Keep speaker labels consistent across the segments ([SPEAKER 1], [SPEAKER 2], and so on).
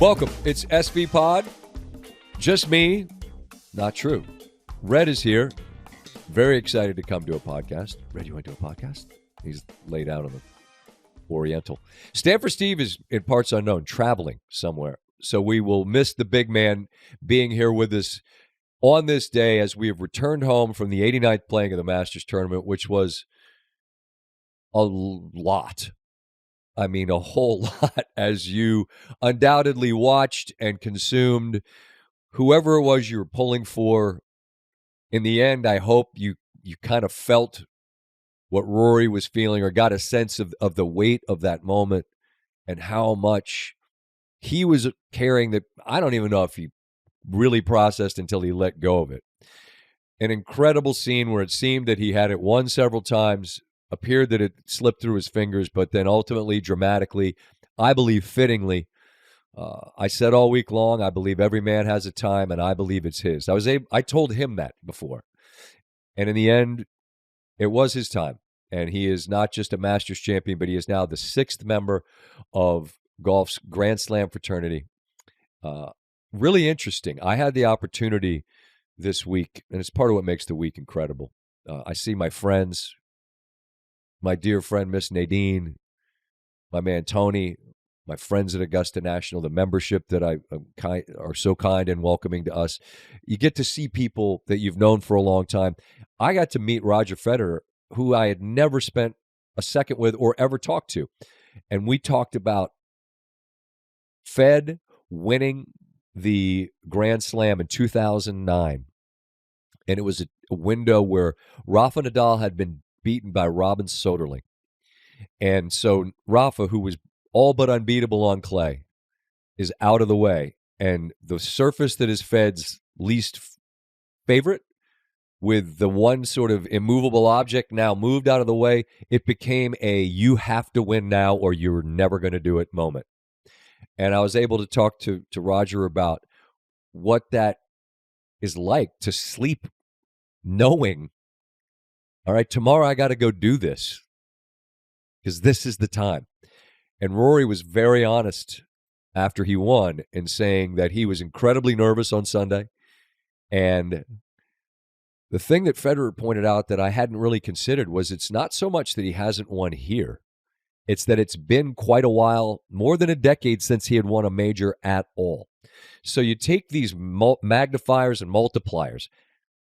[SPEAKER 1] Welcome. It's SVPod. Just me. Not true. Red is here. Very excited to come to a podcast. Red, you want to do a podcast? He's laid out on the Oriental. Stanford Steve is in parts unknown, traveling somewhere. So we will miss the big man being here with us on this day as we have returned home from the 89th playing of the Masters tournament, which was a lot. I mean, a whole lot, as you undoubtedly watched and consumed whoever it was you were pulling for. In the end, I hope you kind of felt what Rory was feeling or got a sense of the weight of that moment and how much he was carrying that. I don't even know if he really processed until he let go of it. An incredible scene where it seemed that he had it won several times, appeared that it slipped through his fingers, but then ultimately, dramatically, I believe fittingly, I said all week long, I believe every man has a time, and I believe it's his. I told him that before. And in the end, it was his time. And he is not just a Masters champion, but he is now the 6th member of golf's Grand Slam fraternity. Really interesting. I had the opportunity this week, and it's part of what makes the week incredible. I see my friends, my dear friend, Miss Nadine, my man, Tony, my friends at Augusta National, the membership that are so kind and welcoming to us. You get to see people that you've known for a long time. I got to meet Roger Federer, who I had never spent a second with or ever talked to. And we talked about Fed winning the Grand Slam in 2009. And it was a window where Rafa Nadal had been beaten by Robin Soderling. And so Rafa, who was all but unbeatable on clay, is out of the way. And the surface that is Fed's least favorite, with the one sort of immovable object now moved out of the way, it became a you have to win now or you're never going to do it moment. And I was able to talk to Roger about what that is like to sleep knowing, all right, tomorrow I got to go do this because this is the time. And Rory was very honest after he won in saying that he was incredibly nervous on Sunday. And the thing that Federer pointed out that I hadn't really considered was it's not so much that he hasn't won here. It's that it's been quite a while, more than a decade since he had won a major at all. So you take these magnifiers and multipliers.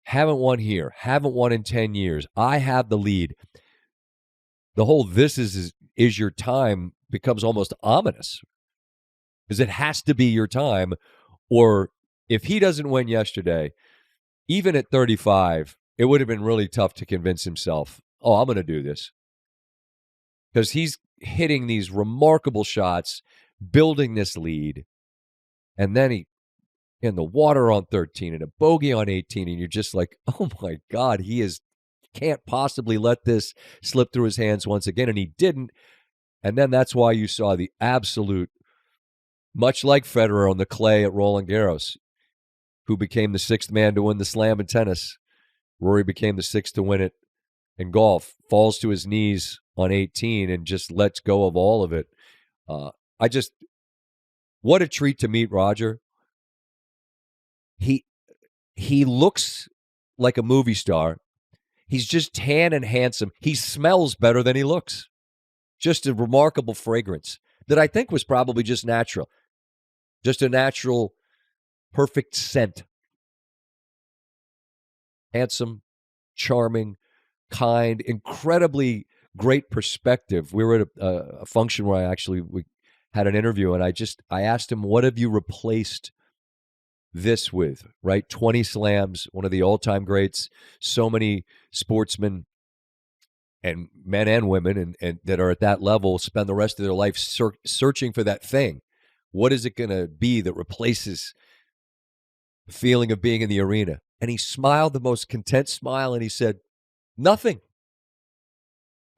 [SPEAKER 1] Haven't won here, haven't won in 10 years. I have the lead. The whole this is your time becomes almost ominous because it has to be your time. Or if he doesn't win yesterday, even at 35, it would have been really tough to convince himself, oh, I'm going to do this. Because he's hitting these remarkable shots, building this lead, and then he in the water on 13 and a bogey on 18, and you're just like, oh my God, can't possibly let this slip through his hands once again, and he didn't. And then that's why you saw the absolute, much like Federer on the clay at Roland Garros, who became the 6th man to win the Slam in tennis. Rory became the 6th to win it in golf, falls to his knees on 18 and just lets go of all of it. What a treat to meet Roger. He looks like a movie star. He's just tan and handsome. He smells better than he looks. Just a remarkable fragrance that I think was probably just natural. Just a natural, perfect scent. Handsome, charming, kind, incredibly great perspective. We were at a function where we had an interview, and I asked him, what have you replaced this with, right? 20 slams, one of the all-time greats, so many sportsmen and men and women and that are at that level spend the rest of their life searching for that thing. What is it going to be that replaces the feeling of being in the arena? And he smiled the most content smile, and he said, nothing.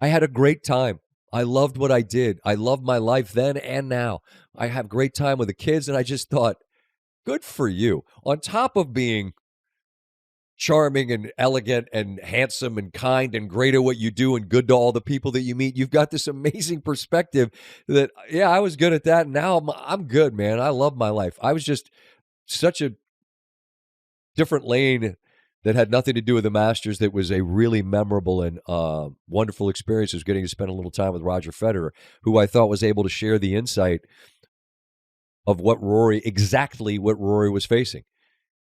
[SPEAKER 1] I had a great time. I loved what I did. I loved my life then and now. I have great time with the kids, and I just thought, good for you. On top of being charming and elegant and handsome and kind and great at what you do and good to all the people that you meet. You've got this amazing perspective that, yeah, I was good at that. And now I'm good, man. I love my life. I was just such a different lane that had nothing to do with the Masters. That was a really memorable and wonderful experience. Was getting to spend a little time with Roger Federer, who I thought was able to share the insight of exactly what Rory was facing.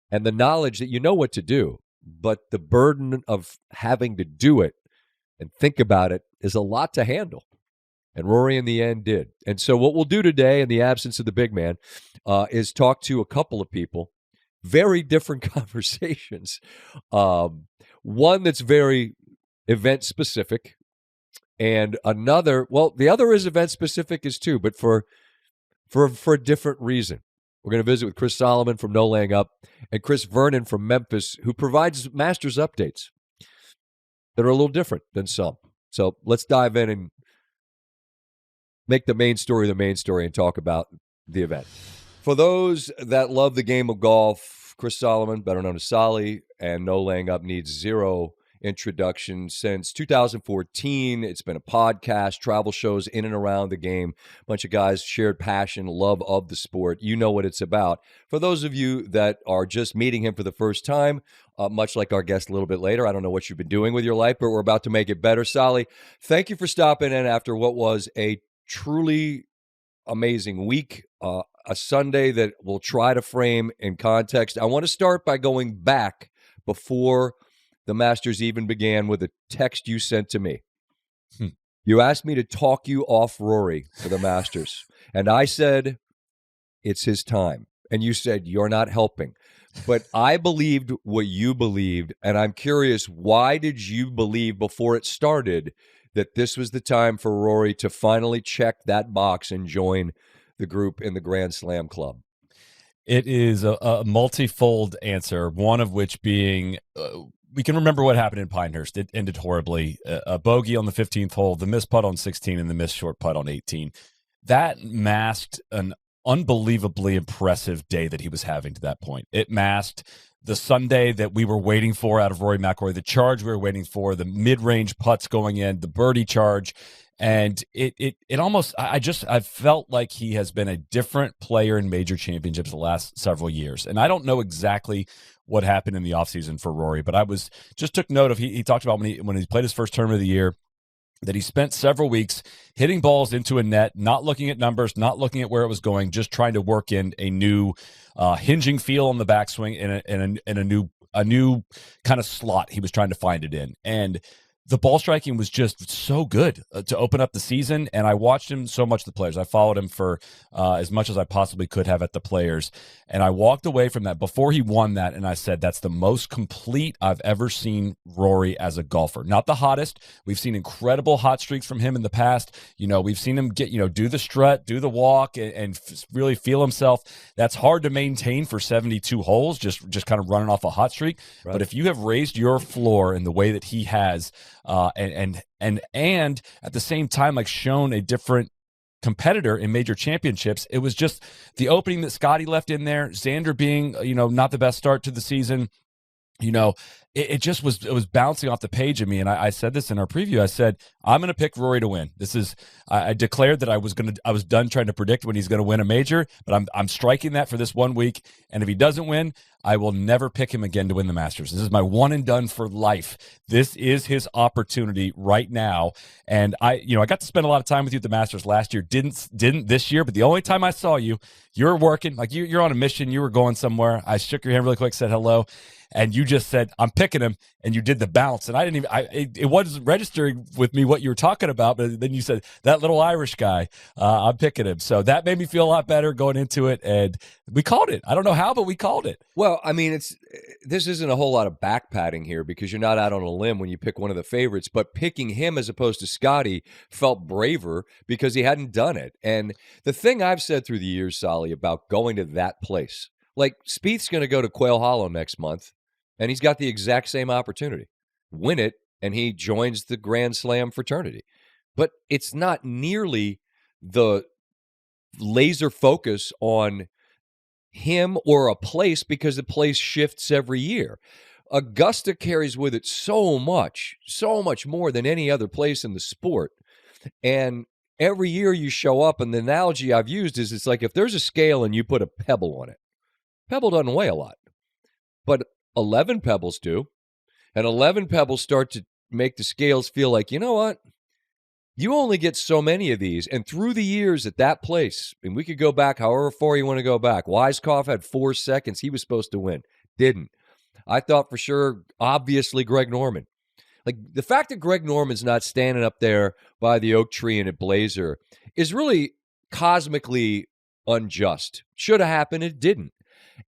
[SPEAKER 1] And the knowledge that you know what to do, but the burden of having to do it and think about it is a lot to handle. And Rory in the end did. And so what we'll do today, in the absence of the big man, is talk to a couple of people, very different conversations. One that's very event-specific, and another, well, the other is event-specific as too, but for a different reason. We're going to visit with Chris Solomon from No Laying Up and Chris Vernon from Memphis, who provides Masters updates that are a little different than some. So let's dive in and make the main story and talk about the event. For those that love the game of golf, Chris Solomon, better known as Soly, and No Laying Up needs zero introduction. Since 2014, it's been a podcast, travel shows in and around the game. A bunch of guys, shared passion, love of the sport. You know what it's about. For those of you that are just meeting him for the first time, much like our guest a little bit later, I don't know what you've been doing with your life, but we're about to make it better. Soly, thank you for stopping in after what was a truly amazing week, a Sunday that we'll try to frame in context. I want to start by going back before the Masters even began with a text you sent to me. You asked me to talk you off Rory for the Masters. And I said, it's his time. And you said, you're not helping. But I believed what you believed. And I'm curious, why did you believe before it started that this was the time for Rory to finally check that box and join the group in the Grand Slam Club?
[SPEAKER 2] It is a multifold answer, one of which being we can remember what happened in Pinehurst. It ended horribly. A bogey on the 15th hole, the missed putt on 16, and the missed short putt on 18. That masked an unbelievably impressive day that he was having to that point. It masked the Sunday that we were waiting for out of Rory McIlroy, the charge we were waiting for, the mid-range putts going in, the birdie charge. And it almost, I felt like he has been a different player in major championships the last several years. And I don't know exactly what happened in the offseason for Rory, but I took note of, he talked about when he played his first tournament of the year, that he spent several weeks hitting balls into a net, not looking at numbers, not looking at where it was going, just trying to work in a new hinging feel on the backswing and a new kind of slot he was trying to find it in. And the ball striking was just so good to open up the season, and I watched him so much at the Players. I followed him for as much as I possibly could have at the Players, and I walked away from that before he won that, and I said, that's the most complete I've ever seen Rory as a golfer. Not the hottest. We've seen incredible hot streaks from him in the past. We've seen him get, do the strut, do the walk, and really feel himself. That's hard to maintain for 72 holes, just kind of running off a hot streak. Right. But if you have raised your floor in the way that he has, and at the same time, like, shown a different competitor in major championships, it was just the opening that Scotty left in there, Xander being, not the best start to the season. It was bouncing off the page of me. And I said this in our preview. I said, I'm going to pick Rory to win. I declared that I was done trying to predict when he's going to win a major, but I'm striking that for this 1 week. And if he doesn't win, I will never pick him again to win the Masters. This is my one and done for life. This is his opportunity right now. And I got to spend a lot of time with you at the Masters last year. Didn't this year, but the only time I saw you, you're working, like you're on a mission. You were going somewhere. I shook your hand really quick, said hello. And you just said, I'm picking him, and you did the bounce. And I didn't even, it wasn't registering with me what you were talking about, but then you said, that little Irish guy, I'm picking him. So that made me feel a lot better going into it, and we called it. I don't know how, but we called it.
[SPEAKER 1] Well, I mean, this isn't a whole lot of back patting here, because you're not out on a limb when you pick one of the favorites, but picking him as opposed to Scotty felt braver because he hadn't done it. And the thing I've said through the years, Soly, about going to that place, like Spieth's going to go to Quail Hollow next month, and he's got the exact same opportunity. Win it, and he joins the Grand Slam fraternity. But it's not nearly the laser focus on him or a place, because the place shifts every year. Augusta carries with it so much more than any other place in the sport. And every year you show up, and the analogy I've used is it's like if there's a scale and you put a pebble on it, pebble doesn't weigh a lot, but 11 pebbles do. And 11 pebbles start to make the scales feel like, you know what? You only get so many of these. And through the years at that place, and we could go back however far you want to go back. Weiskopf had 4 seconds. He was supposed to win. Didn't. I thought for sure, obviously, Greg Norman. Like, the fact that Greg Norman's not standing up there by the oak tree and at Blazer is really cosmically unjust. Should have happened. It didn't.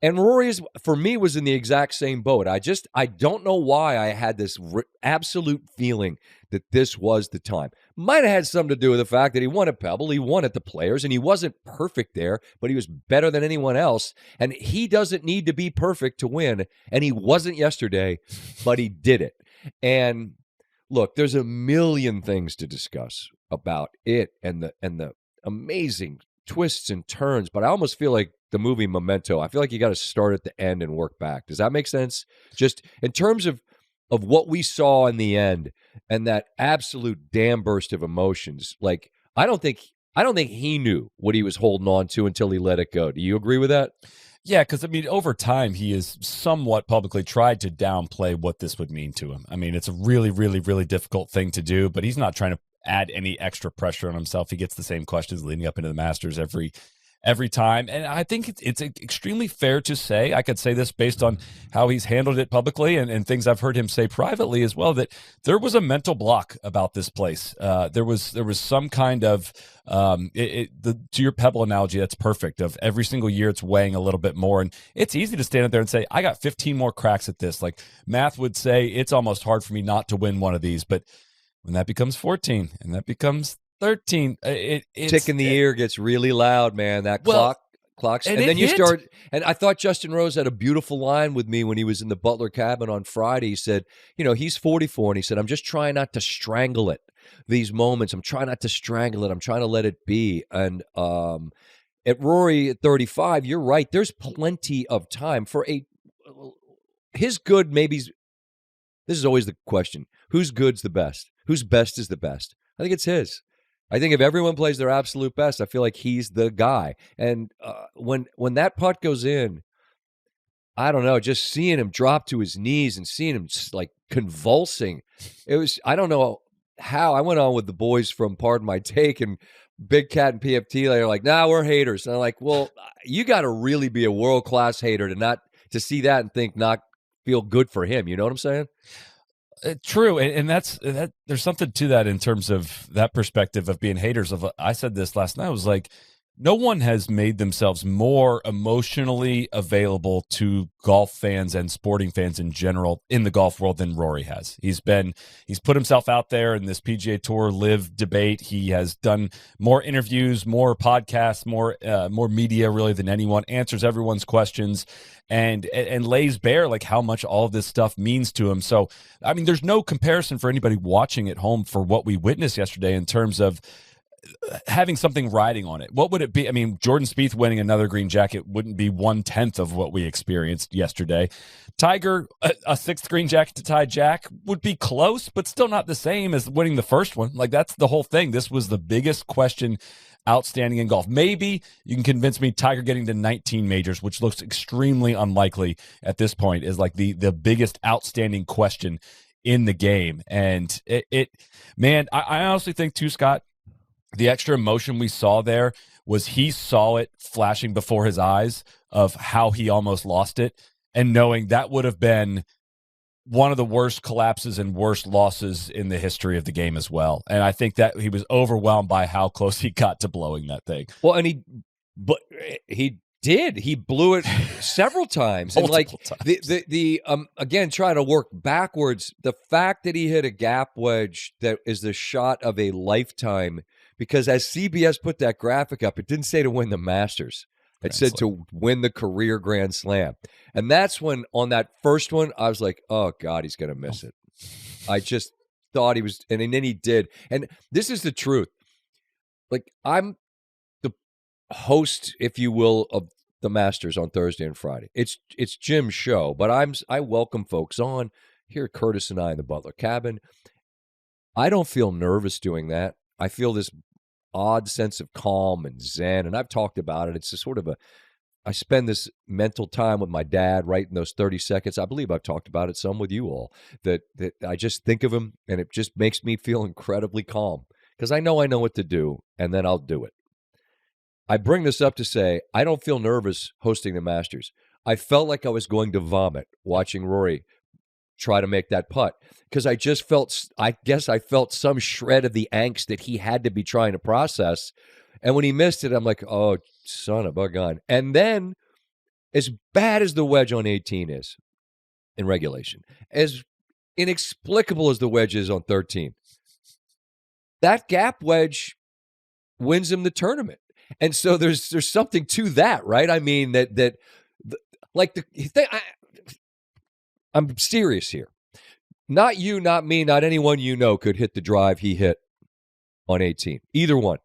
[SPEAKER 1] And Rory, for me, was in the exact same boat. I don't know why I had this absolute feeling that this was the time. Might have had something to do with the fact that he won at Pebble, he won at the Players, and he wasn't perfect there, but he was better than anyone else. And he doesn't need to be perfect to win, and he wasn't yesterday, but he did it. And look, there's a million things to discuss about it and the amazing twists and turns, but I almost feel like the movie Memento. I feel like you got to start at the end and work back. Does that make sense? Just in terms of what we saw in the end and that absolute dam burst of emotions. Like, I don't think he knew what he was holding on to until he let it go. Do you agree with that?
[SPEAKER 2] Yeah, because, I mean, over time, he has somewhat publicly tried to downplay what this would mean to him. I mean, it's a really, really, really difficult thing to do, but he's not trying to add any extra pressure on himself. He gets the same questions leading up into the Masters every time. And I think it's extremely fair to say, I could say this based on how he's handled it publicly and things I've heard him say privately as well, that there was a mental block about this place. There was some kind of, to your Pebble analogy, that's perfect, of every single year it's weighing a little bit more. And it's easy to stand up there and say, I got 15 more cracks at this. Like math would say, it's almost hard for me not to win one of these. But when that becomes 14 and that becomes 13, it's
[SPEAKER 1] tick in the ear gets really loud, man. That clocks, and then you start. And I thought Justin Rose had a beautiful line with me when he was in the Butler cabin on Friday. He said, he's 44, and he said, I'm just trying not to strangle it. These moments, I'm trying not to strangle it. I'm trying to let it be. And at Rory at 35, you're right. There's plenty of time for his good. Maybe this is always the question: whose good's the best? Whose best is the best? I think it's his. I think if everyone plays their absolute best, I feel like he's the guy. And when that putt goes in, I don't know, just seeing him drop to his knees and seeing him just like convulsing. It was, I don't know how. I went on with the boys from Pardon My Take, and Big Cat and PFT, they're like, nah, we're haters. And I'm like, well, you got to really be a world-class hater to see that and think not feel good for him. You know what I'm saying?
[SPEAKER 2] True, and that's there's something to that in terms of that perspective of being haters. I said this last night. I was like, no one has made themselves more emotionally available to golf fans and sporting fans in general in the golf world than Rory has. He's put himself out there in this PGA Tour live debate. He has done more interviews, more podcasts, more media really than anyone, answers everyone's questions, and lays bare like how much all of this stuff means to him. So, I mean, there's no comparison for anybody watching at home for what we witnessed yesterday in terms of having something riding on it. What would it be? I mean, Jordan Spieth winning another green jacket wouldn't be 1/10 of what we experienced yesterday. Tiger, a sixth green jacket to tie Jack would be close, but still not the same as winning the first one. Like, that's the whole thing. This was the biggest question outstanding in golf. Maybe you can convince me Tiger getting to 19 majors, which looks extremely unlikely at this point, is like the biggest outstanding question in the game. And I honestly think too, Scott, the extra emotion we saw there was he saw it flashing before his eyes of how he almost lost it, and knowing that would have been one of the worst collapses and worst losses in the history of the game as well. And I think that he was overwhelmed by how close he got to blowing that thing.
[SPEAKER 1] Well, and he blew it several times. And like the again, trying to work backwards, the fact that he hit a gap wedge that is the shot of a lifetime, because as CBS put that graphic up, it didn't say to win the Masters. It said to win the career Grand Slam. And that's when, on that first one, I was like, oh, God, he's going to miss it. I just thought he was, and then he did. And this is the truth. Like, I'm the host, if you will, of the Masters on Thursday and Friday. It's Jim's show, but I welcome folks on. Here, Curtis and I in the Butler cabin. I don't feel nervous doing that. I feel this odd sense of calm and zen, and I've talked about it. It's a sort of I spend this mental time with my dad right in those 30 seconds. I believe I've talked about it some with you all, that I just think of him, and it just makes me feel incredibly calm because I know what to do, and then I'll do it. I bring this up to say I don't feel nervous hosting the Masters. I felt like I was going to vomit watching Rory try to make that putt because I guess I felt some shred of the angst that he had to be trying to process. And when he missed it, I'm like, oh, son of a gun. And then, as bad as the wedge on 18 is in regulation, as inexplicable as the wedge is on 13, that gap wedge wins him the tournament. And so there's something to that, right? I mean, I'm serious here. Not you, not me, not anyone you know could hit the drive he hit on 18. Either one.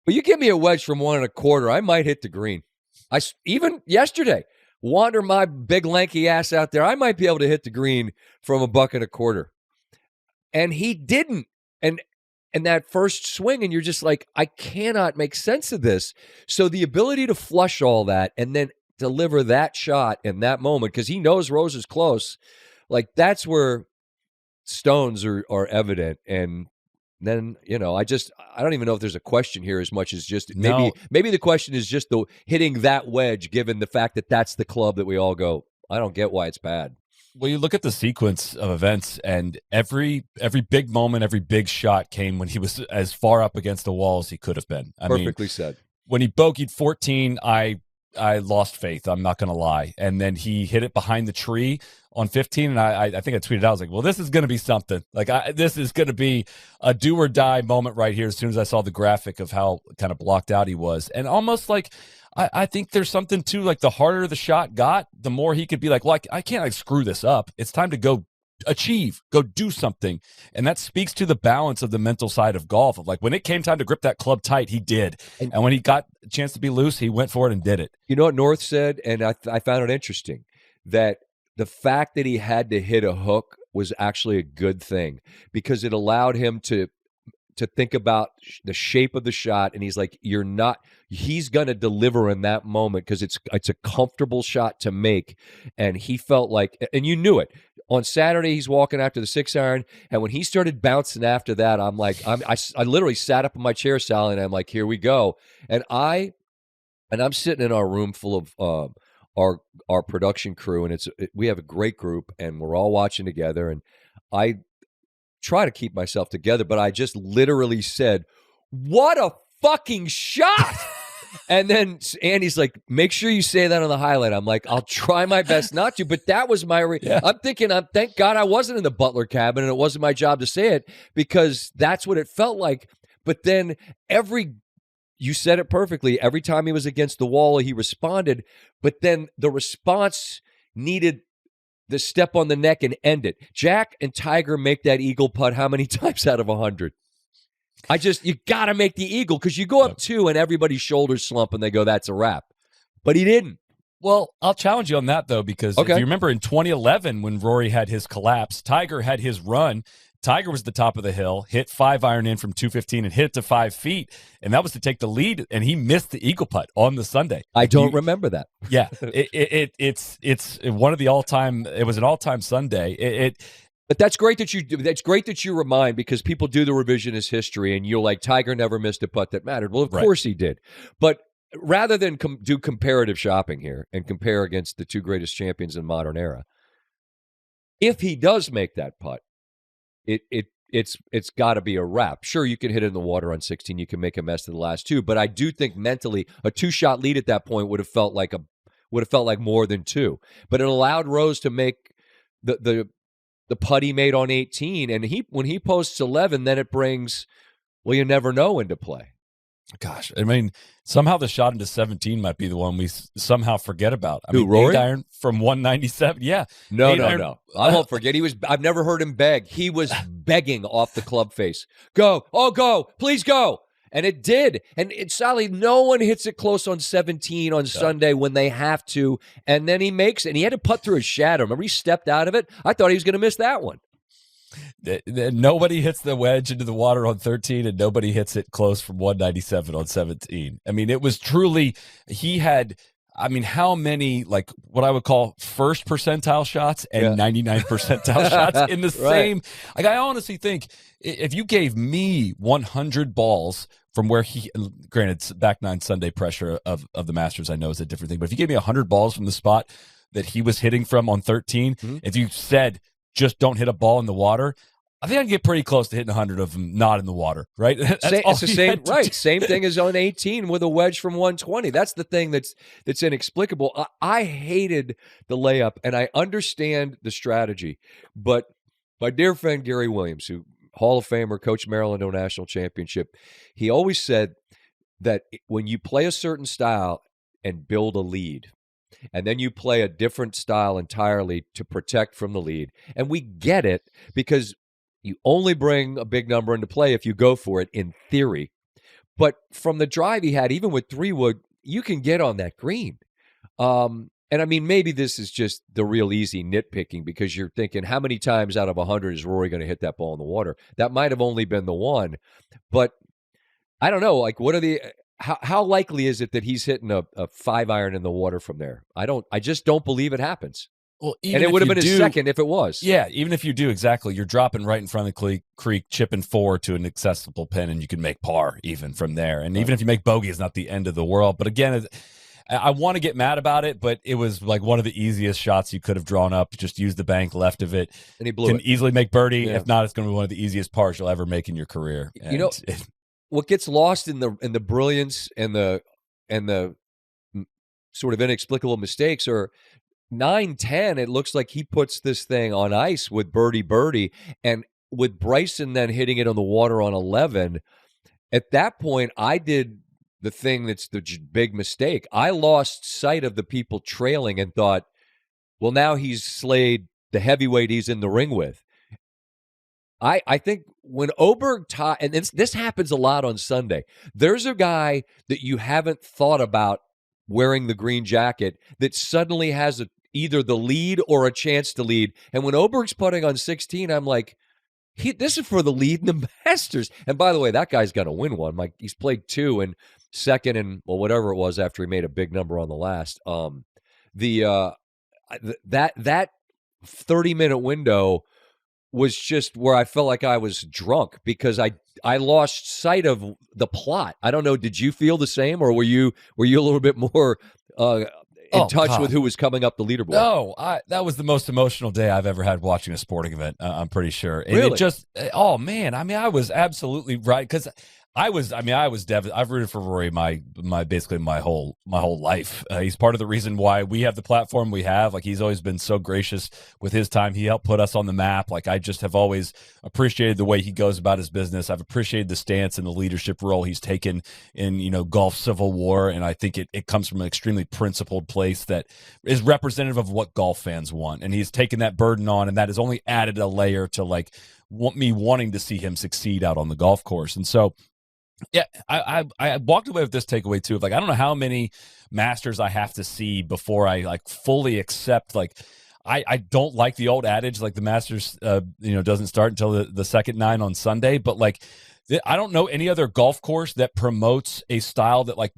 [SPEAKER 1] But you give me a wedge from 1 1/4, I might hit the green. Even yesterday, wander my big lanky ass out there, I might be able to hit the green from 1 1/4. And he didn't. And that first swing, and you're just like, I cannot make sense of this. So the ability to flush all that and then deliver that shot in that moment, because he knows Rose is close, like that's where stones are evident. And then, I don't even know if there's a question here as much as just maybe the question is just the hitting that wedge, given the fact that that's the club that we all go, I don't get why it's bad.
[SPEAKER 2] Well, you look at the sequence of events, and every big moment, every big shot came when he was as far up against the wall as he could have been.
[SPEAKER 1] Perfectly said.
[SPEAKER 2] When he bogeyed 14, I lost faith. I'm not going to lie. And then he hit it behind the tree on 15, and I think I tweeted out, I was like, well, this is going to be something. Like, this is going to be a do-or-die moment right here as soon as I saw the graphic of how kind of blocked out he was. And almost like, I think there's something to, like, the harder the shot got, the more he could be like, well, I can't, like, screw this up. It's time to go achieve, go do something. And that speaks to the balance of the mental side of golf. Of like, when it came time to grip that club tight, he did. And when he got a chance to be loose, he went for it and did it.
[SPEAKER 1] You know what North said? And I found it interesting that the fact that he had to hit a hook was actually a good thing because it allowed him to think about the shape of the shot. And he's like, he's going to deliver in that moment because it's a comfortable shot to make. And he felt like, and you knew it. On Saturday, he's walking after the 6-iron, and when he started bouncing after that, I'm like, I literally sat up in my chair, Sally, and I'm like, here we go. And I'm sitting in our room full of our production crew, and we have a great group, and we're all watching together. And I try to keep myself together, but I just literally said, "What a fucking shot!" And then Andy's like, make sure you say that on the highlight. I'm like, I'll try my best not to, but that was my I'm thinking, thank God I wasn't in the Butler cabin and it wasn't my job to say it because that's what it felt like. But then you said it perfectly. Every time he was against the wall, he responded, but then the response needed the step on the neck and end it. Jack and Tiger make that eagle putt how many times out of 100? You got to make the eagle because you go up 2 and everybody's shoulders slump and they go, that's a wrap. But he didn't.
[SPEAKER 2] Well, I'll challenge you on that, though, because if you remember in 2011 when Rory had his collapse, Tiger had his run. Tiger was the top of the hill, hit 5-iron in from 215 and hit it to 5 feet, and that was to take the lead, and he missed the eagle putt on the Sunday.
[SPEAKER 1] I don't remember that.
[SPEAKER 2] Yeah, it's one of the all-time. It was an all-time Sunday.
[SPEAKER 1] But that's great that you remind because people do the revisionist history and you're like, Tiger never missed a putt that mattered. Well, of course he did. But rather than do comparative shopping here and compare against the 2 greatest champions in modern era, if he does make that putt, it's got to be a wrap. Sure, you can hit it in the water on 16. You can make a mess of the last 2. But I do think mentally a 2-shot lead at that point would have felt like more than 2. But it allowed Rose to make the putt he made on 18, and when he posts 11, then it brings, well, you never know into play.
[SPEAKER 2] Gosh, I mean, somehow the shot into 17 might be the one we somehow forget about. I mean,
[SPEAKER 1] Rory?
[SPEAKER 2] 8-iron from 197, yeah.
[SPEAKER 1] No. I won't forget. I've never heard him beg. He was begging off the club face. Go, please go. And it did. And Soly, no one hits it close on 17 on Sunday when they have to. And then he makes it. And he had to putt through his shadow. Remember, he stepped out of it? I thought he was going to miss that one.
[SPEAKER 2] Nobody hits the wedge into the water on 13, and nobody hits it close from 197 on 17. I mean, it was truly, he had, I mean, how many, like, what I would call first percentile shots and 99 percentile shots in the same. Like, I honestly think if you gave me 100 balls from where he, granted, back nine Sunday pressure of the Masters, I know is a different thing, but if you gave me 100 balls from the spot that he was hitting from on 13, if you said, just don't hit a ball in the water, I think I can get pretty close to hitting 100 of them not in the water, right?
[SPEAKER 1] It's the same, right? Same thing as on 18 with a wedge from 120. That's the thing that's inexplicable. I hated the layup, and I understand the strategy, but my dear friend Gary Williams, who Hall of Famer, coached Maryland to a national championship, he always said that when you play a certain style and build a lead, and then you play a different style entirely to protect from the lead. And we get it because you only bring a big number into play if you go for it, in theory. But from the drive he had, even with 3-wood, you can get on that green. And I mean, maybe this is just the real easy nitpicking because you're thinking, how many times out of 100 is Rory going to hit that ball in the water? That might have only been the one. But I don't know, like, what are the... How likely is it that he's hitting a 5-iron in the water from there? I just don't believe it happens.
[SPEAKER 2] Well,
[SPEAKER 1] and it would have been his second if it was.
[SPEAKER 2] Yeah, even if you do, exactly. You're dropping right in front of the creek, chipping 4 to an accessible pin, and you can make par even from there. And even if you make bogey, it's not the end of the world. But again, I want to get mad about it, but it was like one of the easiest shots you could have drawn up. Just use the bank left of it.
[SPEAKER 1] And he blew it.
[SPEAKER 2] Can easily make birdie. Yeah. If not, it's going to be one of the easiest pars you'll ever make in your career. And
[SPEAKER 1] what gets lost in the brilliance and the sort of inexplicable mistakes are 9-10. It looks like he puts this thing on ice with birdie, and with Bryson then hitting it on the water on 11. At that point, I did the thing that's the big mistake. I lost sight of the people trailing and thought, well, now he's slayed the heavyweight he's in the ring with. I think when Oberg and this happens a lot on Sunday, there's a guy that you haven't thought about wearing the green jacket that suddenly has either the lead or a chance to lead. And when Oberg's putting on 16, I'm like, this is for the lead in the Masters. And by the way, that guy's going to win one. Like, he's played 2 and second and, well, whatever it was after he made a big number on the last. That 30-minute window was just where I felt like I was drunk because I lost sight of the plot. I don't know. Did you feel the same, or were you a little bit more in touch with who was coming up the leaderboard?
[SPEAKER 2] No, that was the most emotional day I've ever had watching a sporting event. I'm pretty sure. And
[SPEAKER 1] really?
[SPEAKER 2] It just, oh man. I mean, I was absolutely right because I was devastated. I've rooted for Rory basically my whole life. He's part of the reason why we have the platform we have. Like, he's always been so gracious with his time. He helped put us on the map. Like, I just have always appreciated the way he goes about his business. I've appreciated the stance and the leadership role he's taken in, golf civil war. And I think it comes from an extremely principled place that is representative of what golf fans want. And he's taken that burden on, and that has only added a layer to me wanting to see him succeed out on the golf course. And so, yeah, I walked away with this takeaway too. I don't know how many Masters I have to see before I fully accept. I don't like the old adage the Masters doesn't start until the second 9 on Sunday. But I don't know any other golf course that promotes a style that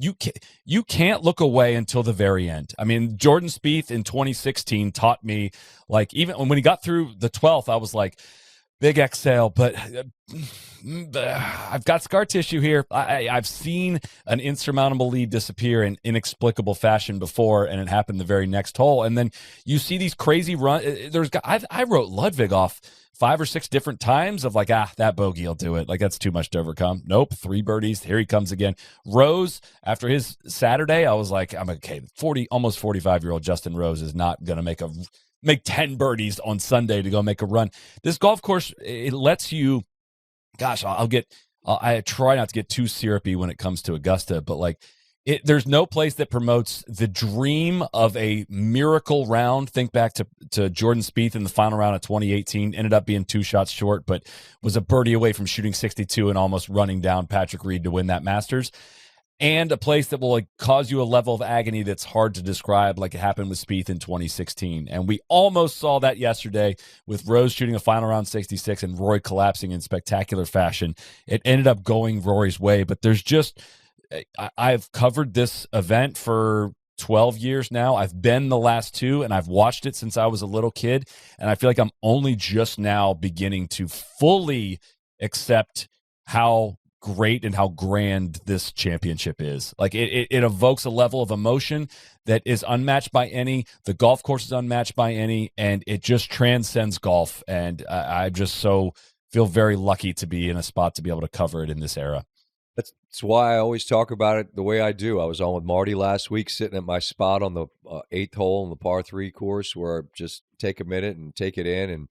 [SPEAKER 2] you can't look away until the very end. I mean, Jordan Spieth in 2016 taught me even when he got through the 12th, I was like, big exhale, but I've got scar tissue here. I've seen an insurmountable lead disappear in inexplicable fashion before, and it happened the very next hole. And then you see these crazy runs. I wrote Ludwig off 5 or 6 different times of that bogey will do it. That's too much to overcome. Nope, 3 birdies. Here he comes again. Rose, after his Saturday, I was like, I'm okay. Almost 45-year-old Justin Rose is not going to make 10 birdies on Sunday to go make a run. This golf course, it lets you, gosh, I try not to get too syrupy when it comes to Augusta, but There's no place that promotes the dream of a miracle round. Think back to Jordan Spieth in the final round of 2018. Ended up being 2 shots short, but was a birdie away from shooting 62 and almost running down Patrick Reed to win that Masters. And a place that will cause you a level of agony that's hard to describe, like it happened with Spieth in 2016. And we almost saw that yesterday with Rose shooting a final round 66 and Rory collapsing in spectacular fashion. It ended up going Rory's way, but there's just I've covered this event for 12 years now. I've been the last 2, and I've watched it since I was a little kid, and I feel like I'm only just now beginning to fully accept how great and how grand this championship is. Like it evokes a level of emotion that is unmatched by any. The golf course is unmatched by any, and it just transcends golf. And I just so feel very lucky to be in a spot to be able to cover it in this era.
[SPEAKER 1] That's why I always talk about it the way I do. I was on with Marty last week, sitting at my spot on the 8th hole in the par 3 course, where I just take a minute and take it in and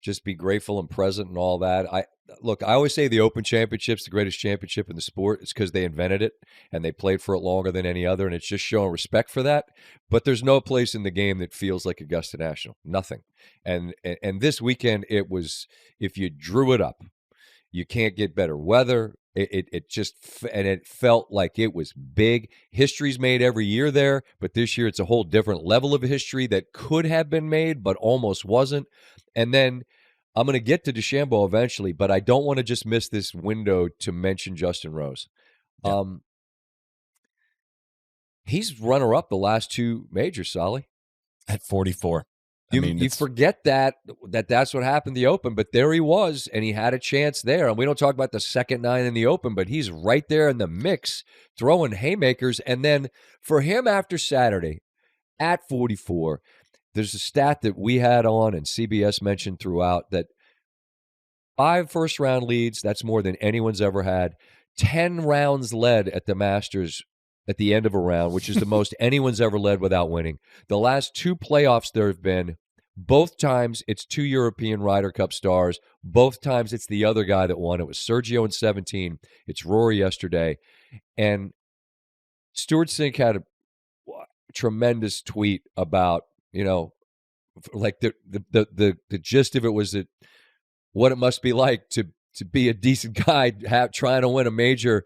[SPEAKER 1] just be grateful and present and all that. I always say the Open Championship's the greatest championship in the sport. It's because they invented it and they played for it longer than any other, and it's just showing respect for that. But there's no place in the game that feels like Augusta National. Nothing. And this weekend, it was, if you drew it up, you can't get better weather. It just, and it felt like it was big. History's made every year there, but this year it's a whole different level of history that could have been made, but almost wasn't. And then I'm going to get to DeChambeau eventually, but I don't want to just miss this window to mention Justin Rose. Yeah. He's runner-up the last 2 majors, Soly.
[SPEAKER 2] At 44.
[SPEAKER 1] You forget that's what happened in the Open, but there he was, and he had a chance there. And we don't talk about the second 9 in the Open, but he's right there in the mix, throwing haymakers. And then for him after Saturday, at 44, there's a stat that we had on and CBS mentioned throughout that 5 first-round leads, that's more than anyone's ever had. 10 rounds led at the Masters at the end of a round, which is the most anyone's ever led without winning. The last 2 playoffs there have been, both times it's 2 European Ryder Cup stars. Both times it's the other guy that won. It was Sergio in 17. It's Rory yesterday. And Stuart Sink had a tremendous tweet about, like the gist of it was that what it must be like to be a decent guy trying to win a major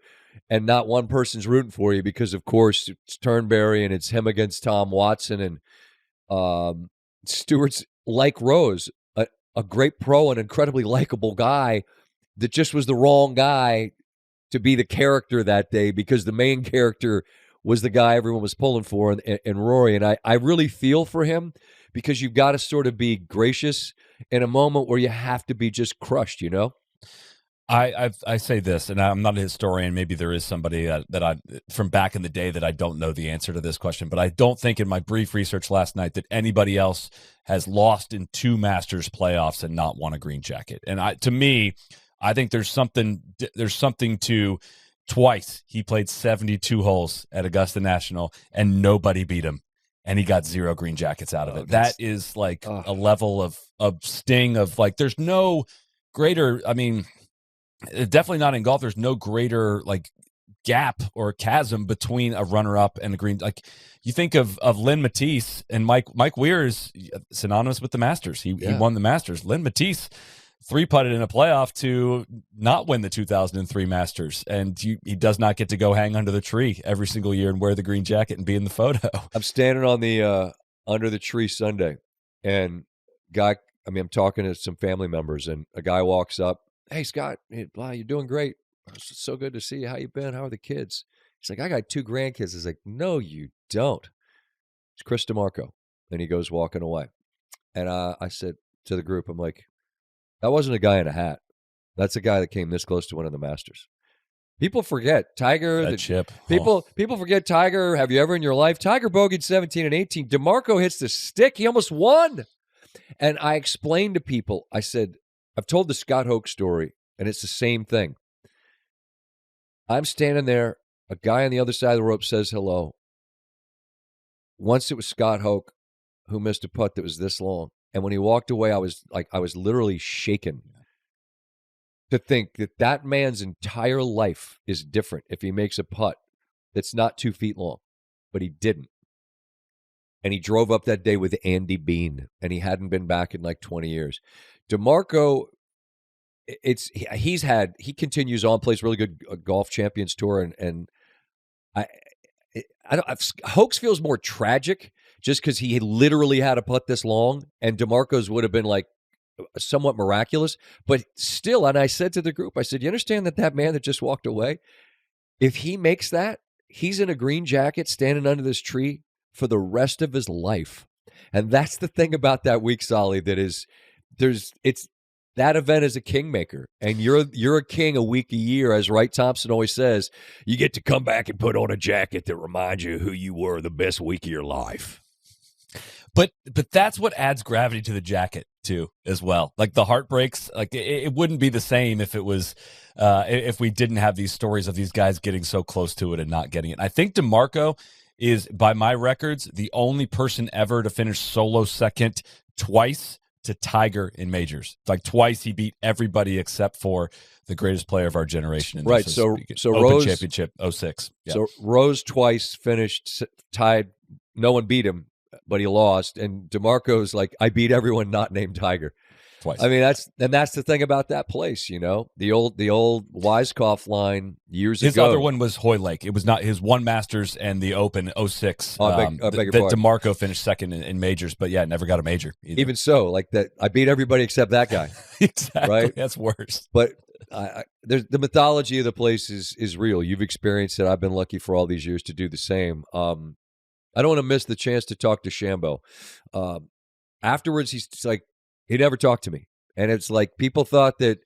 [SPEAKER 1] and not one person's rooting for you, because of course it's Turnberry and it's him against Tom Watson, and Stewart's like Rose, a great pro and incredibly likable guy that just was the wrong guy to be the character that day, because the main character was the guy everyone was pulling for, and Rory. And I really feel for him, because you've got to sort of be gracious in a moment where you have to be just crushed,
[SPEAKER 2] I say this, and I'm not a historian. Maybe there is somebody that I from back in the day that I don't know the answer to this question, but I don't think in my brief research last night that anybody else has lost in 2 Masters playoffs and not won a green jacket. And to me, I think there's something to twice he played 72 holes at Augusta National and nobody beat him, and he got 0 green jackets out of it. That is like a level of sting of like, there's no greater, definitely not in golf. There's no greater gap or chasm between a runner-up and a green. Like, you think of Lynn Matisse and Mike Weir is synonymous with the Masters. He won the Masters. Lynn Matisse 3-putted in a playoff to not win the 2003 Masters, and he does not get to go hang under the tree every single year and wear the green jacket and be in the photo.
[SPEAKER 1] I'm standing on the under the tree Sunday, and I'm talking to some family members, and a guy walks up. Hey, Scott, you're doing great. It's so good to see you. How you been? How are the kids? He's like, I got 2 grandkids. He's like, no, you don't. It's Chris DeMarco. And he goes walking away. And I said to the group, I'm like, that wasn't a guy in a hat. That's a guy that came this close to winning the Masters. People forget Tiger. People forget Tiger. Have you ever in your life? Tiger bogeyed 17 and 18. DeMarco hits the stick. He almost won. And I explained to people, I said, I've told the Scott Hoke story, and it's the same thing. I'm standing there. A guy on the other side of the rope says hello. Once it was Scott Hoke who missed a putt that was this long. And when he walked away, I was literally shaken to think that man's entire life is different if he makes a putt that's not 2 feet long, but he didn't. And he drove up that day with Andy Bean, and he hadn't been back in like 20 years. DeMarco, he continues on, plays really good golf Champions Tour, and Hoax feels more tragic just because he literally had a putt this long, and DeMarco's would have been like somewhat miraculous. But still, and I said to the group, I said, you understand that man that just walked away, if he makes that, he's in a green jacket standing under this tree for the rest of his life. And that's the thing about that week, Soly, that event is a kingmaker, and you're a king a week a year, as Wright Thompson always says. You get to come back and put on a jacket that reminds you who you were the best week of your life.
[SPEAKER 2] But that's what adds gravity to the jacket too, as well. Like the heartbreaks, like it wouldn't be the same if it was if we didn't have these stories of these guys getting so close to it and not getting it. I think DeMarco is, by my records, the only person ever to finish solo second twice to Tiger in majors. Like twice he beat everybody except for the greatest player of our generation. And
[SPEAKER 1] right. So
[SPEAKER 2] Open
[SPEAKER 1] Rose
[SPEAKER 2] Championship 06. Yep.
[SPEAKER 1] So Rose twice finished tied. No one beat him, but he lost. And DeMarco's like, I beat everyone not named Tiger.
[SPEAKER 2] Twice.
[SPEAKER 1] I mean, that's the thing about that place, the old Weiskopf line years ago.
[SPEAKER 2] His other one was Hoylake. It was not his one Masters and the Open 06.
[SPEAKER 1] I beg your pardon.
[SPEAKER 2] DeMarco finished second in majors, but yeah, never got a major either.
[SPEAKER 1] Even so, like that, I beat everybody except that guy.
[SPEAKER 2] Exactly.
[SPEAKER 1] Right?
[SPEAKER 2] That's worse.
[SPEAKER 1] But there's the mythology of the place is real. You've experienced it. I've been lucky for all these years to do the same. I don't want to miss the chance to talk to DeChambeau. Afterwards, he's like, he never talked to me. And it's like people thought that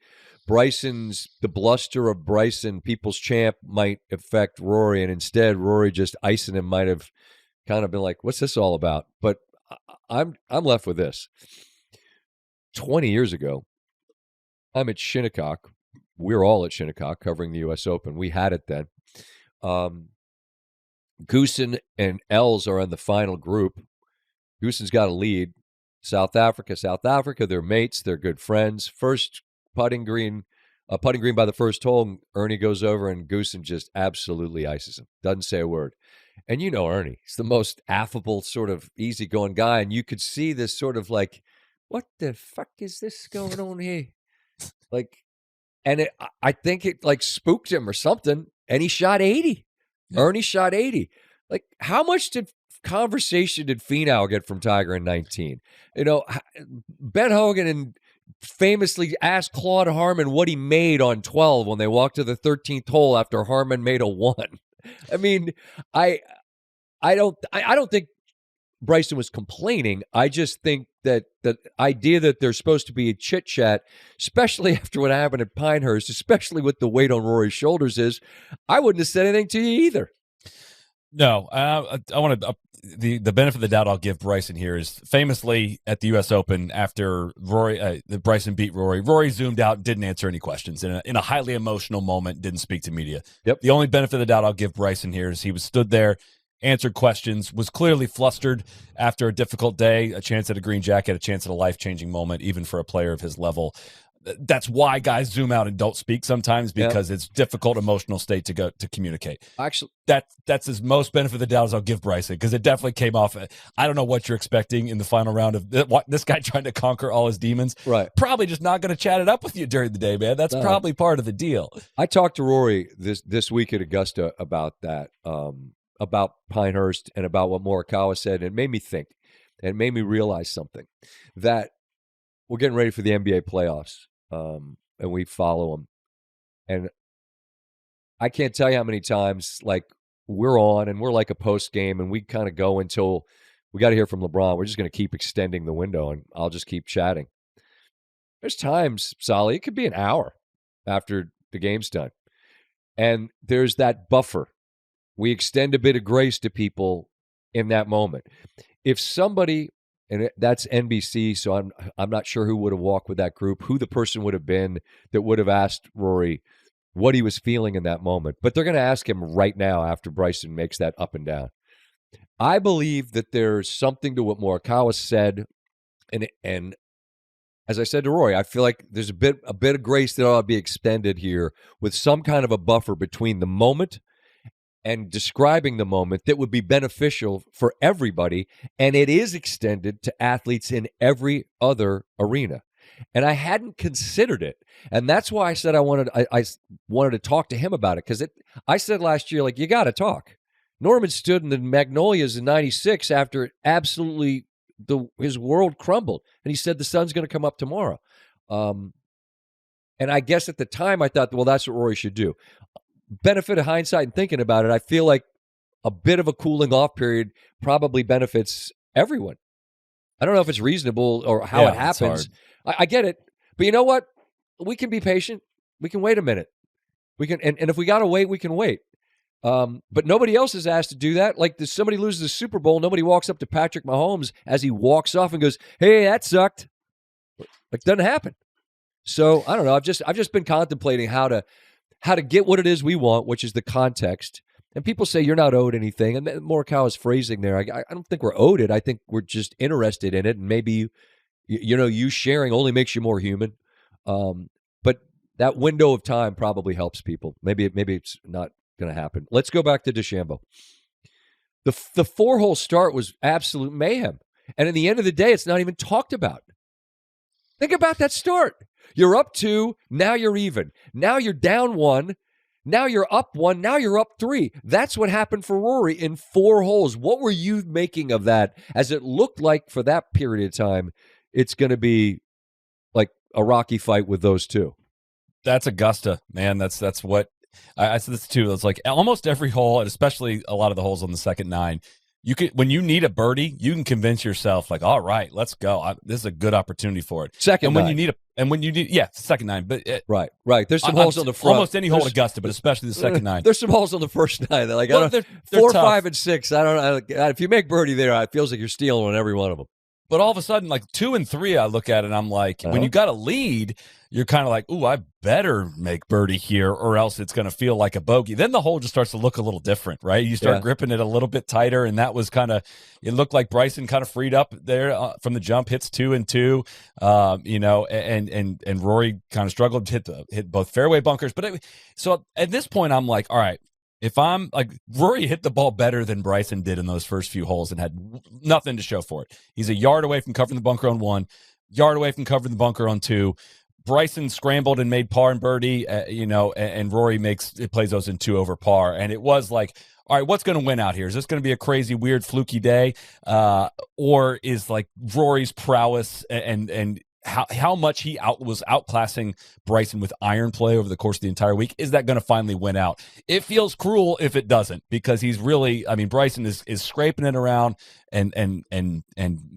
[SPEAKER 1] the bluster of Bryson, people's champ, might affect Rory. And instead, Rory just icing him might have kind of been like, what's this all about? But I'm left with this. 20 years ago, I'm at Shinnecock. We're all at Shinnecock covering the U.S. Open. We had it then. Goosen and Els are in the final group. Goosen's got a lead. South Africa, they're mates, they're good friends. First putting green by the first hole, Ernie goes over and Goosen just absolutely ices him. Doesn't say a word. And Ernie, he's the most affable, sort of easygoing guy, and you could see this sort of like, what the fuck is this going on here? Like, and I think it like spooked him or something, and he shot 80. Yeah. Ernie shot 80. Like, how much conversation did Finau get from Tiger in 19? Ben Hogan famously asked Claude Harmon what he made on 12 when they walked to the 13th hole after Harmon made a 1. I mean, I don't think Bryson was complaining. I just think that the idea that there's supposed to be a chit chat, especially after what happened at Pinehurst, especially with the weight on Rory's shoulders, is I wouldn't have said anything to you either.
[SPEAKER 2] No, I want to. The benefit of the doubt I'll give Bryson here is famously at the U.S. Open after Bryson beat Rory. Rory zoomed out, didn't answer any questions in a highly emotional moment. Didn't speak to media.
[SPEAKER 1] Yep.
[SPEAKER 2] The only benefit of the doubt I'll give Bryson here is he was stood there, answered questions, was clearly flustered after a difficult day, a chance at a green jacket, a chance at a life-changing moment, even for a player of his level. That's why guys zoom out and don't speak sometimes, because it's difficult emotional state to communicate.
[SPEAKER 1] Actually,
[SPEAKER 2] that's his most benefit of the doubt as I'll give Bryson, because it definitely came off. I don't know what you're expecting in the final round of this guy trying to conquer all his demons.
[SPEAKER 1] Right.
[SPEAKER 2] Probably just not going to chat it up with you during the day, man. That's probably part of the deal.
[SPEAKER 1] I talked to Rory this week at Augusta about that, about Pinehurst and about what Morikawa said. And it made me think, and it made me realize something, that we're getting ready for the NBA playoffs. And we follow them. And I can't tell you how many times, like, we're on and we're like a post game and we kind of go until we got to hear from LeBron. We're just going to keep extending the window and I'll just keep chatting. There's times, Soly, it could be an hour after the game's done. And there's that buffer. We extend a bit of grace to people in that moment. If somebody, and that's NBC, so I'm not sure who would have walked with that group, who the person would have been that would have asked Rory what he was feeling in that moment. But they're going to ask him right now after Bryson makes that up and down. I believe that there's something to what Morikawa said, and as I said to Rory, I feel like there's a bit of grace that ought to be extended here with some kind of a buffer between the moment and describing the moment that would be beneficial for everybody, and it is extended to athletes in every other arena. And I hadn't considered it, and that's why I said I wanted to talk to him about it, because I said last year, like, you got to talk. Norman stood in the Magnolias in '96 after absolutely his world crumbled, and he said the sun's going to come up tomorrow. And I guess at the time I thought, well, that's what Rory should do. Benefit of hindsight and thinking about it, I feel like a bit of a cooling off period probably benefits everyone. I don't know if it's reasonable or how it happens. I get it. But you know what? We can be patient. We can wait a minute. We can, and if we got to wait, we can wait. But nobody else is asked to do that. Like, if somebody loses the Super Bowl, nobody walks up to Patrick Mahomes as he walks off and goes, "Hey, that sucked." Like, doesn't happen. So I don't know. I've just been contemplating how to get what it is we want, which is the context. And people say you're not owed anything. And Morikawa's phrasing there, I don't think we're owed it. I think we're just interested in it. And maybe, you sharing only makes you more human. But that window of time probably helps people. Maybe it's not going to happen. Let's go back to DeChambeau. The 4-hole start was absolute mayhem. And in the end of the day, it's not even talked about. Think about that start. You're up 2, now you're even. Now you're down 1, now you're up 1, now you're up 3. That's what happened for Rory in 4 holes. What were you making of that? As it looked like for that period of time, it's going to be like a rocky fight with those two.
[SPEAKER 2] That's Augusta, man. That's what I said this too. It's like almost every hole, and especially a lot of the holes on the second 9. You can, when you need a birdie, you can convince yourself, like, all right, let's go. This is a good opportunity for it.
[SPEAKER 1] Second 9.
[SPEAKER 2] Second 9. But
[SPEAKER 1] right. There's some holes on the front.
[SPEAKER 2] Almost any hole at Augusta, but especially the second 9.
[SPEAKER 1] There's some holes on the first 9. Like,
[SPEAKER 2] they're
[SPEAKER 1] 4,
[SPEAKER 2] tough.
[SPEAKER 1] 5, and 6. I don't know. If you make birdie there, it feels like you're stealing on every one of them.
[SPEAKER 2] But all of a sudden, like 2 and 3, I look at it and I'm like, when you got a lead, you're kind of like, ooh, I better make birdie here or else it's going to feel like a bogey. Then the hole just starts to look a little different, right? You start gripping it a little bit tighter, and that was it looked like Bryson kind of freed up there from the jump, hits 2 and 2, and Rory kind of struggled to hit both fairway bunkers. But so at this point, I'm like, all right, if I'm like, Rory hit the ball better than Bryson did in those first few holes and had nothing to show for it. He's a yard away from covering the bunker on 1, yard away from covering the bunker on 2. Bryson scrambled and made par and birdie, and Rory plays those in 2 over par. And it was like, all right, what's going to win out here? Is this going to be a crazy, weird, fluky day? Or is like Rory's prowess and how much he was outclassing Bryson with iron play over the course of the entire week, is that going to finally win out? It feels cruel if it doesn't, because he's really, Bryson is scraping it around and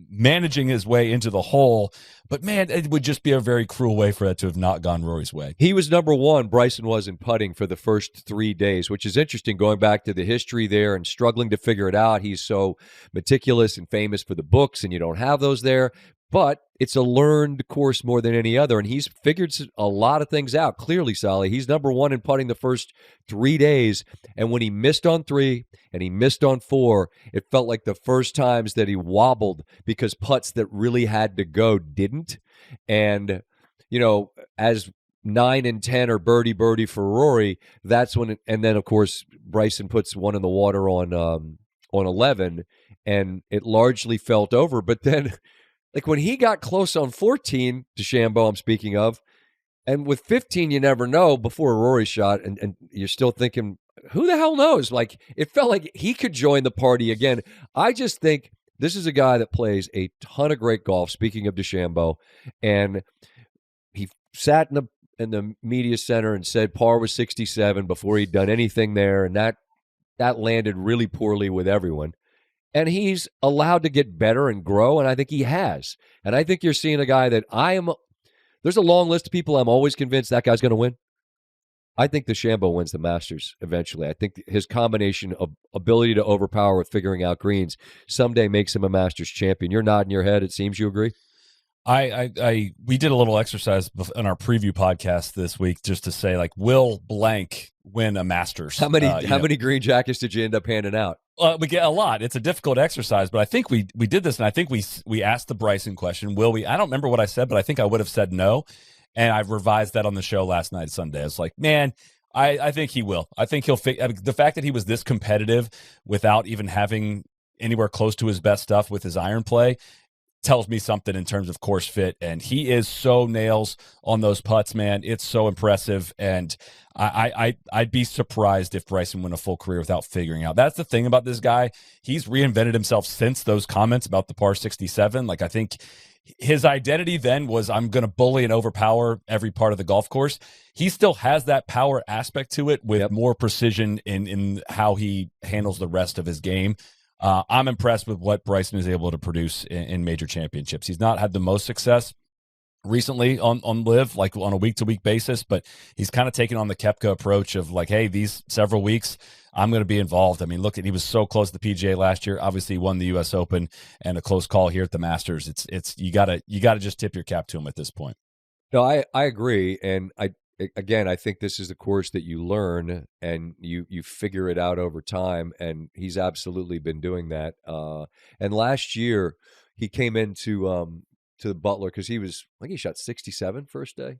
[SPEAKER 2] managing his way into the hole. But man, it would just be a very cruel way for that to have not gone Rory's way.
[SPEAKER 1] He was number 1. Bryson was in putting for the first 3 days, which is interesting, going back to the history there and struggling to figure it out. He's so meticulous and famous for the books, and you don't have those there. But it's a learned course more than any other, and he's figured a lot of things out. Clearly, Soly, he's number 1 in putting the first 3 days, and when he missed on 3 and he missed on 4, it felt like the first times that he wobbled because putts that really had to go didn't. And, as 9 and 10 are birdie for Rory, that's when and then, of course, Bryson puts one in the water on 11, and it largely felt over. But then, like, when he got close on 14, DeChambeau I'm speaking of, and with 15 you never know before a Rory shot, and you're still thinking, who the hell knows? Like, it felt like he could join the party again. I just think this is a guy that plays a ton of great golf, speaking of DeChambeau, and he sat in the media center and said par was 67 before he'd done anything there, and that landed really poorly with everyone. And he's allowed to get better and grow, and I think he has. And I think you're seeing a guy that there's a long list of people I'm always convinced that guy's going to win. I think DeChambeau wins the Masters eventually. I think his combination of ability to overpower with figuring out greens someday makes him a Masters champion. You're nodding your head. It seems you agree?
[SPEAKER 2] We did a little exercise in our preview podcast this week just to say, like, will blank win a Masters?
[SPEAKER 1] How many green jackets did you end up handing out?
[SPEAKER 2] We get a lot. It's a difficult exercise, but I think we did this, and I think we asked the Bryson question. Will we? I don't remember what I said, but I think I would have said no, and I revised that on the show last night, Sunday. I was like, man, I think he will. I think he'll the fact that he was this competitive without even having anywhere close to his best stuff with his iron play tells me something in terms of course fit. And he is so nails on those putts, man. It's so impressive. And I'd be surprised if Bryson went a full career without figuring out. That's the thing about this guy. He's reinvented himself since those comments about the par 67. Like, I think his identity then was, I'm going to bully and overpower every part of the golf course. He still has that power aspect to it with more precision in how he handles the rest of his game. I'm impressed with what Bryson is able to produce in major championships. He's not had the most success recently on Live, like on a week-to-week basis, but he's kind of taken on the Koepka approach of like, hey, these several weeks, I'm going to be involved. I mean, look, he was so close to the PGA last year. Obviously, he won the U.S. Open and a close call here at the Masters. It's you gotta just tip your cap to him at this point.
[SPEAKER 1] No, I agree, and I think this is the course that you learn and you figure it out over time, and he's absolutely been doing that. And last year, he came into to Butler because he shot 67 first day,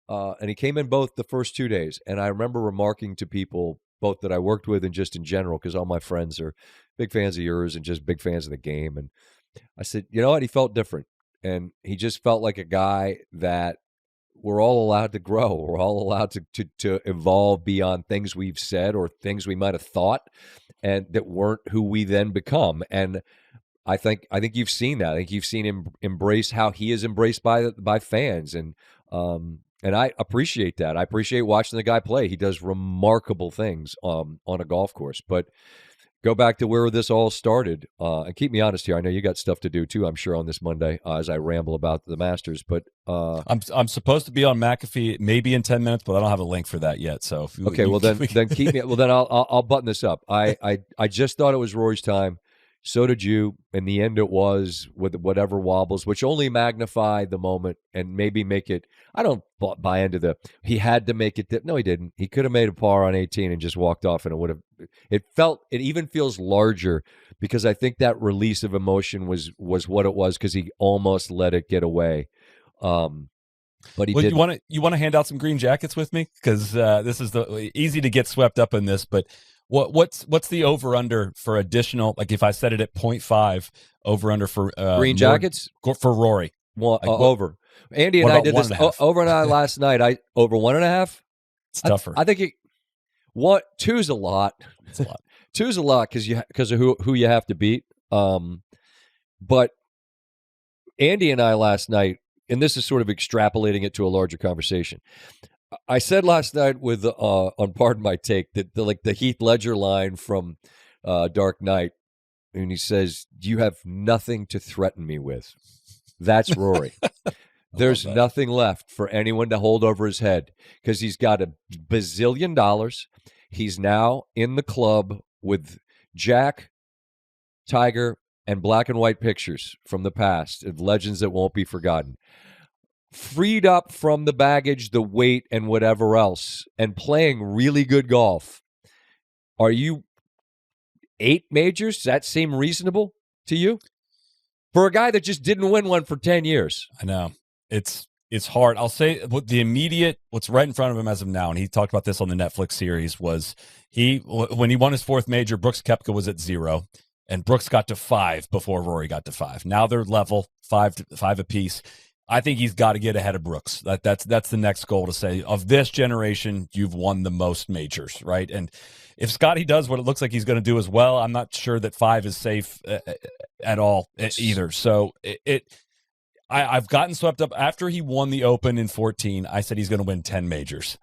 [SPEAKER 1] and he came in both the first 2 days. And I remember remarking to people, both that I worked with and just in general, because all my friends are big fans of yours and just big fans of the game. And I said, you know what? He felt different, and he just felt like a guy that we're all allowed to grow. We're all allowed to evolve beyond things we've said or things we might have thought and that weren't who we then become. And I think you've seen that. I think you've seen him embrace how he is embraced by fans, and I appreciate that. I appreciate watching the guy play. He does remarkable things on a golf course. But go back to where this all started, and keep me honest here. I know you got stuff to do too, I'm sure, on this Monday as I ramble about the Masters. But
[SPEAKER 2] I'm supposed to be on McAfee maybe in 10 minutes, but I don't have a link for that yet. So
[SPEAKER 1] then keep me. Well, then I'll button this up. I just thought it was Rory's time. So did you. In the end, it was, with whatever wobbles, which only magnified the moment and maybe make it. I don't buy into he had to make it. No, he didn't. He could have made a par on 18 and just walked off, and it would have. It even feels larger because I think that release of emotion was what it was, because he almost let it get away. But he did.
[SPEAKER 2] You want to hand out some green jackets with me, because this is easy to get swept up in this, but. What's the over under for additional? Like, if I set it at 0.5 over under for
[SPEAKER 1] green jackets
[SPEAKER 2] for Rory,
[SPEAKER 1] over. Andy and I did this over and I last night. Over 1.5.
[SPEAKER 2] It's tougher.
[SPEAKER 1] I think two's a lot.
[SPEAKER 2] It's a lot.
[SPEAKER 1] Two's a lot because of who you have to beat. But Andy and I last night, and this is sort of extrapolating it to a larger conversation. I said last night on Pardon My Take that the Heath Ledger line from Dark Knight, and he says, "You have nothing to threaten me with." That's Rory. There's nothing left for anyone to hold over his head, because he's got $1 bazillion. He's now in the club with Jack, Tiger, and black and white pictures from the past of legends that won't be forgotten. Freed up from the baggage, the weight, and whatever else, and playing really good golf. Are you 8 majors? Does that seem reasonable to you? For a guy that just didn't win one for 10 years.
[SPEAKER 2] I know. It's hard. I'll say what's right in front of him as of now, and he talked about this on the Netflix series, was when he won his 4th major, Brooks Koepka was at 0, and Brooks got to 5 before Rory got to 5. Now they're level, 5 apiece. I think he's got to get ahead of Brooks. That's the next goal, to say, of this generation, you've won the most majors, right? And if Scotty does what it looks like he's going to do as well, I'm not sure that 5 is safe at all either. So I've gotten swept up. After he won the Open in 2014, I said he's going to win 10 majors.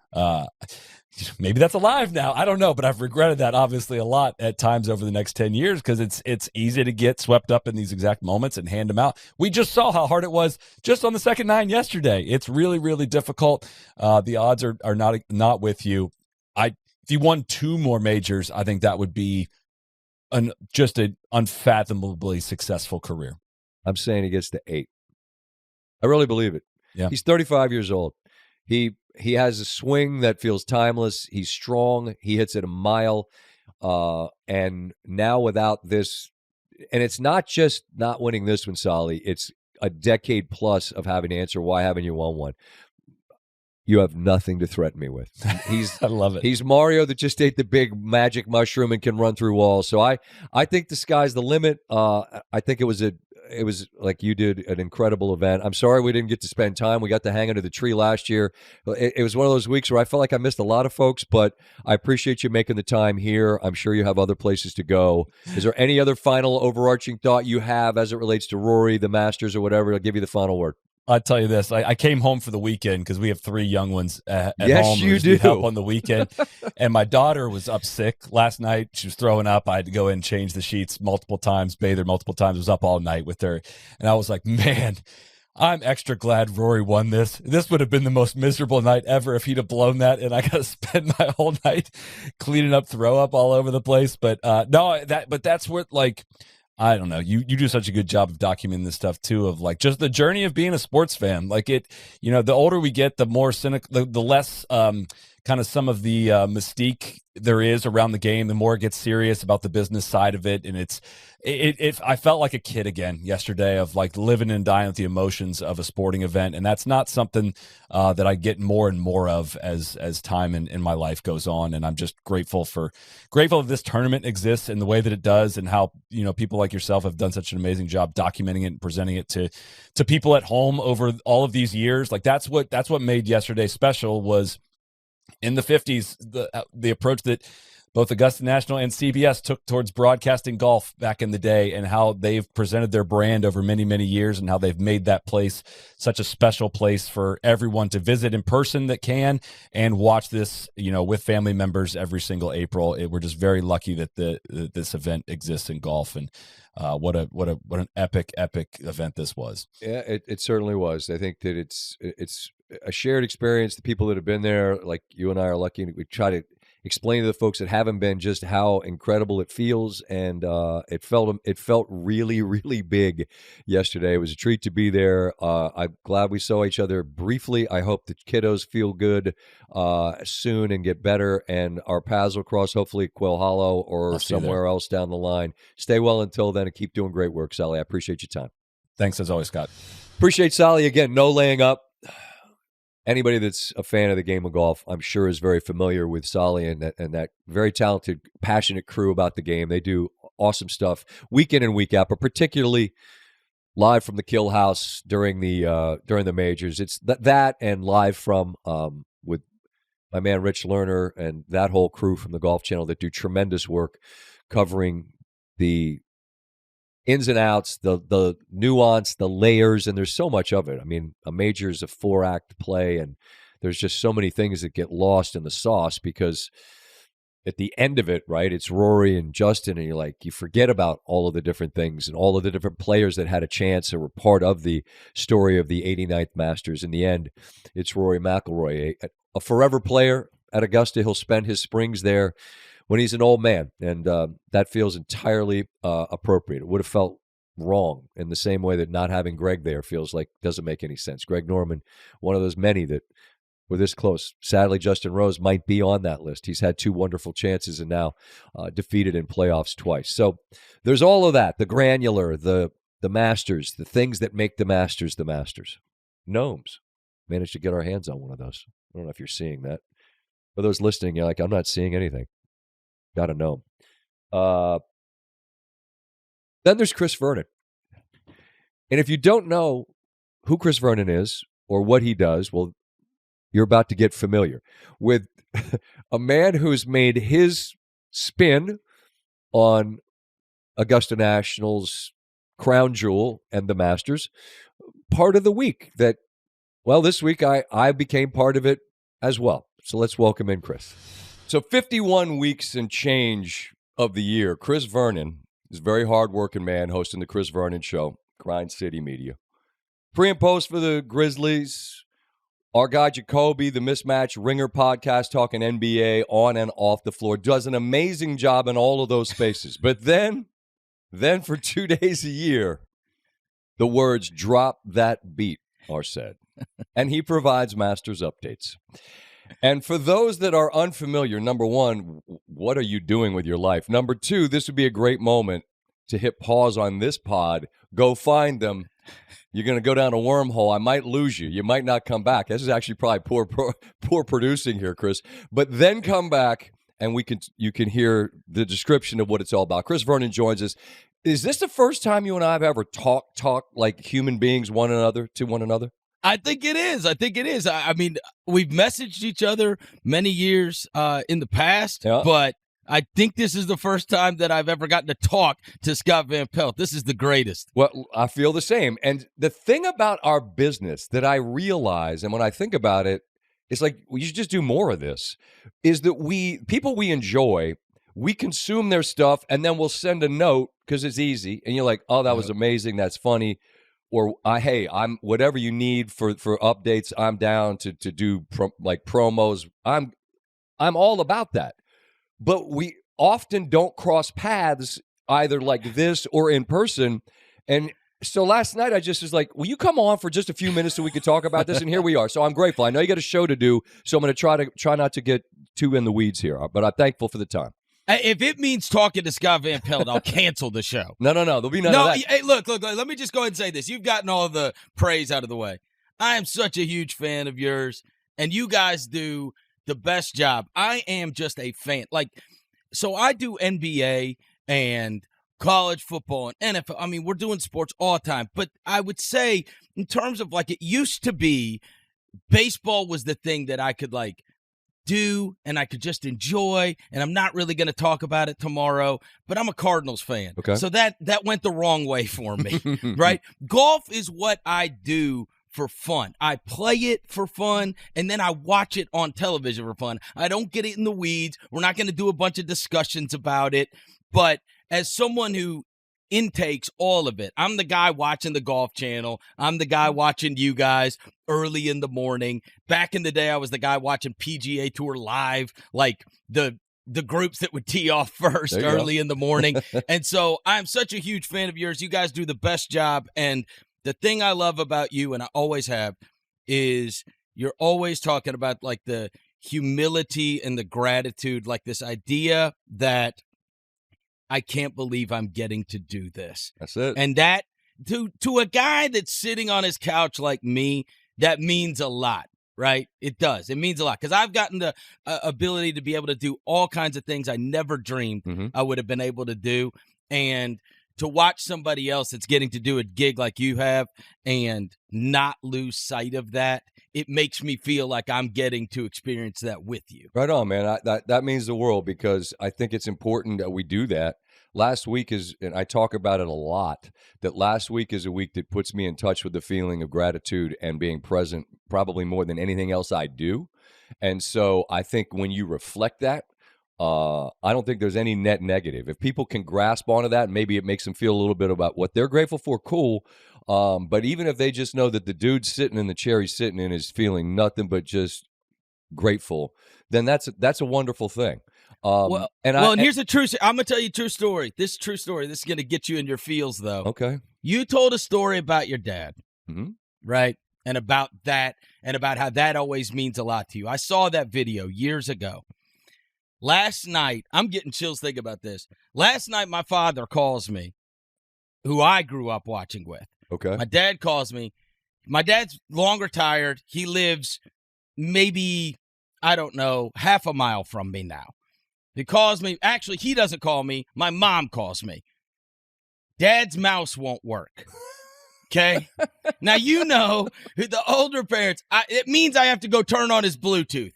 [SPEAKER 2] Maybe that's alive now. I don't know, but I've regretted that obviously a lot at times over the next 10 years, because it's easy to get swept up in these exact moments and hand them out. We just saw how hard it was just on the second 9 yesterday. It's really, really difficult. The odds are not with you. If he won 2 more majors, I think that would be just an unfathomably successful career.
[SPEAKER 1] I'm saying he gets to 8. I really believe it.
[SPEAKER 2] Yeah.
[SPEAKER 1] He's 35 years old. He has a swing that feels timeless. He's strong. He hits it a mile. And now without this, and it's not just not winning this one, Soly. It's a decade plus of having to answer, why haven't you won one? you have nothing to threaten me with.
[SPEAKER 2] I love it.
[SPEAKER 1] He's Mario that just ate the big magic mushroom and can run through walls. So I think the sky's the limit. I think it was like you did, an incredible event. I'm sorry we didn't get to spend time. We got to hang under the tree last year. It was one of those weeks where I felt like I missed a lot of folks, but I appreciate you making the time here. I'm sure you have other places to go. Is there any other final overarching thought you have as it relates to Rory, the Masters, or whatever? I'll give you the final word.
[SPEAKER 2] I'll tell you this. I came home for the weekend because we have 3 young ones at
[SPEAKER 1] yes,
[SPEAKER 2] home.
[SPEAKER 1] You do.
[SPEAKER 2] Help on the weekend. And my daughter was up sick last night. She was throwing up. I had to go in and change the sheets multiple times, bathe her multiple times. I was up all night with her. And I was like, man, I'm extra glad Rory won this. This would have been the most miserable night ever if he'd have blown that. And I got to spend my whole night cleaning up, throw up all over the place. But that's what, like, I don't know. You do such a good job of documenting this stuff too, of like just the journey of being a sports fan. Like the older we get, the more cynical, the less kind of some of the mystique there is around the game, the more it gets serious about the business side of it. And I felt like a kid again yesterday, of like living and dying with the emotions of a sporting event. And that's not something that I get more and more of as time in my life goes on. And I'm just grateful that this tournament exists in the way that it does, and how, people like yourself have done such an amazing job documenting it and presenting it to people at home over all of these years. Like that's what made yesterday special, was in the 50s, the approach that both Augusta National and CBS took towards broadcasting golf back in the day, and how they've presented their brand over many, many years, and how they've made that place such a special place for everyone to visit in person that can, and watch this, with family members every single April. We're just very lucky that this event exists in golf, and what an epic event this was.
[SPEAKER 1] Yeah, it certainly was. I think that it's a shared experience. The people that have been there, like you and I, are lucky. We try to explain to the folks that haven't been just how incredible it feels, and it felt really, really big yesterday. It was a treat to be there. I'm glad we saw each other briefly. I hope the kiddos feel good soon and get better, and our paths will cross hopefully at Quail Hollow or somewhere else down the line. Stay well until then, and keep doing great work, Soly. I appreciate your time.
[SPEAKER 2] Thanks as always, Scott.
[SPEAKER 1] Appreciate Soly again. No laying up. Anybody that's a fan of the game of golf, I'm sure, is very familiar with Soly and that very talented, passionate crew about the game. They do awesome stuff week in and week out, but particularly live from the Kill House during the majors. It's that and live from with my man Rich Lerner and that whole crew from the Golf Channel that do tremendous work covering the ins and outs, the nuance, the layers, and there's so much of it. I mean, a major is a 4-act play, and there's just so many things that get lost in the sauce, because at the end of it, right, it's Rory and Justin, and you forget about all of the different things and all of the different players that had a chance or were part of the story of the 89th Masters. In the end, it's Rory McIlroy, a forever player at Augusta. He'll spend his springs there when he's an old man, and that feels entirely appropriate. It would have felt wrong in the same way that not having Greg there doesn't make any sense. Greg Norman, one of those many that were this close. Sadly, Justin Rose might be on that list. He's had 2 wonderful chances and now defeated in playoffs twice. So there's all of that, the granular, the Masters, the things that make the Masters the Masters. Gnomes. Managed to get our hands on one of those. I don't know if you're seeing that. For those listening, you're like, I'm not seeing anything. Got to know. Then there's Chris Vernon. And if you don't know who Chris Vernon is or what he does, well, you're about to get familiar with a man who's made his spin on Augusta National's crown jewel and the Masters part of the week. This week I became part of it as well. So let's welcome in Chris. So 51 weeks and change of the year, Chris Vernon is a very hard-working man hosting the Chris Vernon Show, Grind City Media. Pre and post for the Grizzlies, our guy Jacoby, the Mismatch Ringer podcast, talking NBA on and off the floor, does an amazing job in all of those spaces. But then for 2 days a year, the words "drop that beat" are said. And he provides Masters updates. And for those that are unfamiliar, number one, what are you doing with your life? Number two, this would be a great moment to hit pause on this pod, go find them. You're going to go down a wormhole. I might lose you. You might not come back. This is actually probably poor producing here, Chris. But then come back, and you can hear the description of what it's all about. Chris Vernon joins us. Is this the first time you and I have ever talked like human beings to one another?
[SPEAKER 3] I think it is. I mean, we've messaged each other many years in the past, but I think this is the first time that I've ever gotten to talk to Scott Van Pelt. This is the greatest.
[SPEAKER 1] Well, I feel the same. And the thing about our business that I realize, and when I think about it, it's like we should just do more of this, is that people we enjoy, we consume their stuff, and then we'll send a note because it's easy. And you're like, oh, that was amazing. That's funny. Or, hey, I'm whatever you need for updates, I'm down to do promos. I'm all about that. But we often don't cross paths either like this or in person. And so last night I just was like, will you come on for just a few minutes so we could talk about this? And here we are. So I'm grateful. I know you got a show to do, so I'm going to try not to get too in the weeds here. But I'm thankful for the time.
[SPEAKER 3] If it means talking to Scott Van Pelt, I'll cancel the show.
[SPEAKER 1] No. There'll be none of that.
[SPEAKER 3] Hey, look. Let me just go ahead and say this. You've gotten all the praise out of the way. I am such a huge fan of yours, and you guys do the best job. I am just a fan. So I do NBA and college football and NFL. I mean, we're doing sports all the time. But I would say in terms of it used to be, baseball was the thing that I could do and I could just enjoy, and I'm not really going to talk about it tomorrow, but I'm a Cardinals fan.
[SPEAKER 1] Okay.
[SPEAKER 3] So that went the wrong way for me, right? Golf is what I do for fun. I play it for fun, and then I watch it on television for fun. I don't get it in the weeds. We're not going to do a bunch of discussions about it, but as someone who intakes all of it, I'm the guy watching the Golf Channel. I'm the guy watching you guys early in the morning. Back in the day, I was the guy watching PGA Tour live, the groups that would tee off first early in the morning. And so I'm such a huge fan of yours. You guys do the best job, and the thing I love about you, and I always have, is you're always talking about the humility and the gratitude, this idea that I can't believe I'm getting to do this.
[SPEAKER 1] That's it.
[SPEAKER 3] And that, to a guy that's sitting on his couch like me, that means a lot, right? It does. It means a lot because I've gotten the ability to be able to do all kinds of things I never dreamed I would have been able to do. And to watch somebody else that's getting to do a gig like you have and not lose sight of that, it makes me feel like I'm getting to experience that with you.
[SPEAKER 1] Right on, man. That means the world because I think it's important that we do that. Last week and I talk about it a lot, that last week is a week that puts me in touch with the feeling of gratitude and being present probably more than anything else I do. And so I think when you reflect that, I don't think there's any net negative. If people can grasp onto that, maybe it makes them feel a little bit about what they're grateful for, cool. But even if they just know that the dude sitting in the chair he's sitting in is feeling nothing but just grateful, then that's a wonderful thing.
[SPEAKER 3] And here's a true. I'm gonna tell you a true story. This true story. This is gonna get you in your feels, though.
[SPEAKER 1] Okay.
[SPEAKER 3] You told a story about your dad, right? And about that, and about how that always means a lot to you. I saw that video years ago. Last night, I'm getting chills thinking about this. Last night, my father calls me, who I grew up watching with.
[SPEAKER 1] Okay.
[SPEAKER 3] My dad calls me. My dad's long retired. He lives maybe, I don't know, half a mile from me now. He calls me. Actually, he doesn't call me. My mom calls me. Dad's mouse won't work. Okay? Now, you know, the older parents, it means I have to go turn on his Bluetooth.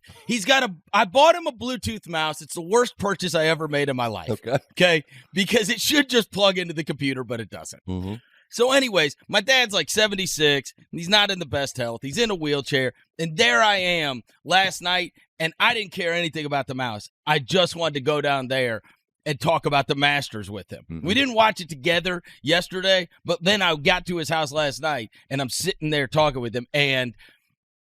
[SPEAKER 3] I bought him a Bluetooth mouse. It's the worst purchase I ever made in my life. Okay? Because it should just plug into the computer, but it doesn't. So anyways, my dad's 76. He's not in the best health. He's in a wheelchair. And there I am last night, and I didn't care anything about the mouse. I just wanted to go down there and talk about the Masters with him. We didn't watch it together yesterday, but then I got to his house last night, and I'm sitting there talking with him. And,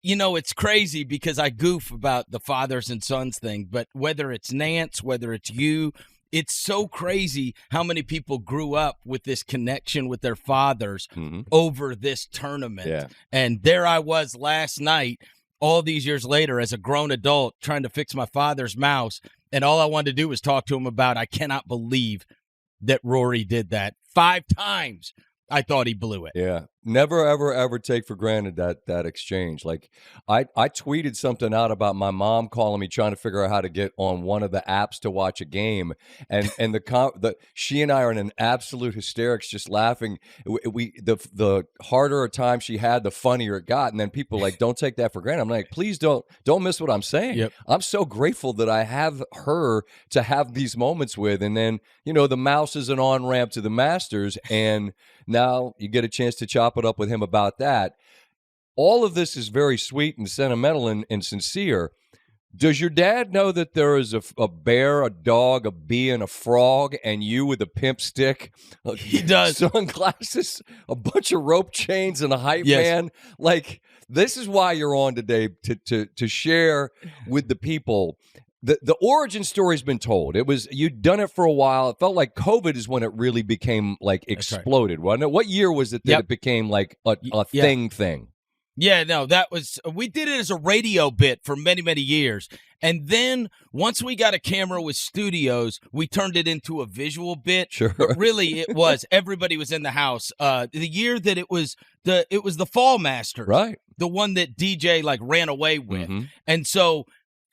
[SPEAKER 3] you know, it's crazy because I goof about the fathers and sons thing, but whether it's Nance, whether it's you, it's so crazy how many people grew up with this connection with their fathers over this tournament.
[SPEAKER 1] Yeah.
[SPEAKER 3] And there I was last night, all these years later, as a grown adult, trying to fix my father's mouse. And all I wanted to do was talk to him about, I cannot believe that Rory did that 5 times I thought he blew it.
[SPEAKER 1] Yeah. Never, ever, ever take for granted that exchange. Like, I tweeted something out about my mom calling me trying to figure out how to get on one of the apps to watch a game, and she and I are in an absolute hysterics, just laughing. The harder a time she had, the funnier it got, and then people like, don't take that for granted. I'm like, please don't miss what I'm saying.
[SPEAKER 3] Yep.
[SPEAKER 1] I'm so grateful that I have her to have these moments with, and then the mouse is an on ramp to the Masters, and now you get a chance to chop it up with him about that. All of this is very sweet and sentimental and sincere. Does your dad know that there is a bear, a dog, a bee, and a frog, and you with a pimp stick?
[SPEAKER 3] He does.
[SPEAKER 1] Sunglasses, a bunch of rope chains, and a hype man. Like, this is why you're on today, to share with the people. The origin story's been told. You'd done it for a while. It felt like COVID is when it really became like exploded, wasn't it? What year was it that it became like a thing?
[SPEAKER 3] Yeah, no, we did it as a radio bit for many, many years. And then once we got a camera with studios, we turned it into a visual bit.
[SPEAKER 1] Sure.
[SPEAKER 3] But really, it was everybody was in the house. The year that it was the Fall Masters,
[SPEAKER 1] right?
[SPEAKER 3] The one that DJ like ran away with, and so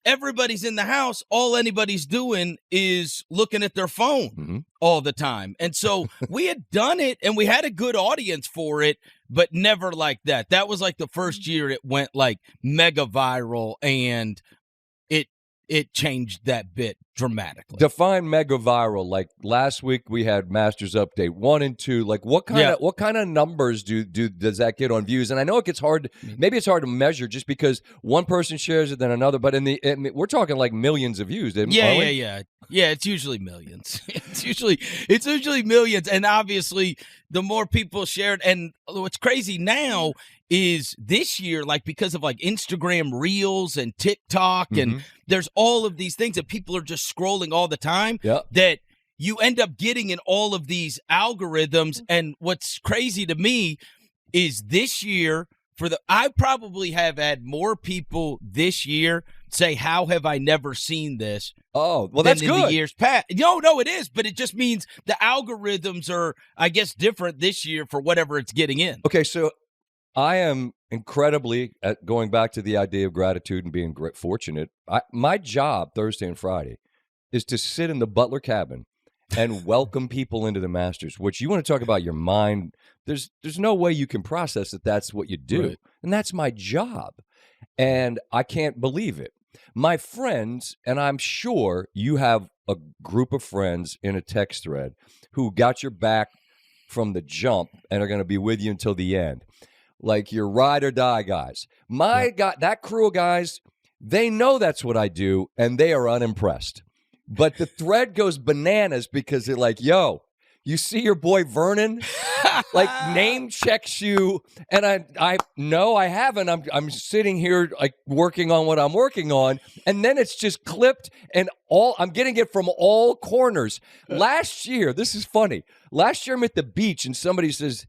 [SPEAKER 3] everybody's in the house. All anybody's doing is looking at their phone all the time. And so we had done it and we had a good audience for it, but never like that. That was like the first year it went like mega viral, and it changed that bit dramatically.
[SPEAKER 1] Define mega viral. Like last week we had Masters Update 1 and 2. Like what kind of numbers does that get on views? And I know it gets hard. Maybe it's hard to measure just because one person shares it than another. But we're talking like millions of views.
[SPEAKER 3] Yeah. It's usually millions. It's usually millions. And obviously, the more people shared, and what's crazy now is this year, like because of like Instagram Reels and TikTok, and there's all of these things that people are just scrolling all the time, that you end up getting in all of these algorithms. And what's crazy to me is this year, I probably have had more people this year say, how have I never seen this?
[SPEAKER 1] Oh, well, that's
[SPEAKER 3] in
[SPEAKER 1] good.
[SPEAKER 3] The years past. No, it is, but it just means the algorithms are, I guess, different this year for whatever it's getting in.
[SPEAKER 1] Okay, so I am incredibly, going back to the idea of gratitude and being fortunate, my job Thursday and Friday is to sit in the Butler cabin and welcome people into the Masters, which you want to talk about your mind. There's no way you can process that that's what you do. Right. And that's my job. And I can't believe it. My friends, and I'm sure you have a group of friends in a text thread who got your back from the jump and are going to be with you until the end. Like your ride or die guys. That crew of guys, they know that's what I do, and they are unimpressed. But the thread goes bananas because they're like, yo, you see your boy Vernon? Like, name checks you. And I no, I haven't. I'm sitting here like working on what I'm working on. And then it's just clipped, and I'm getting it from all corners. Last year, this is funny. Last year I'm at the beach and somebody says,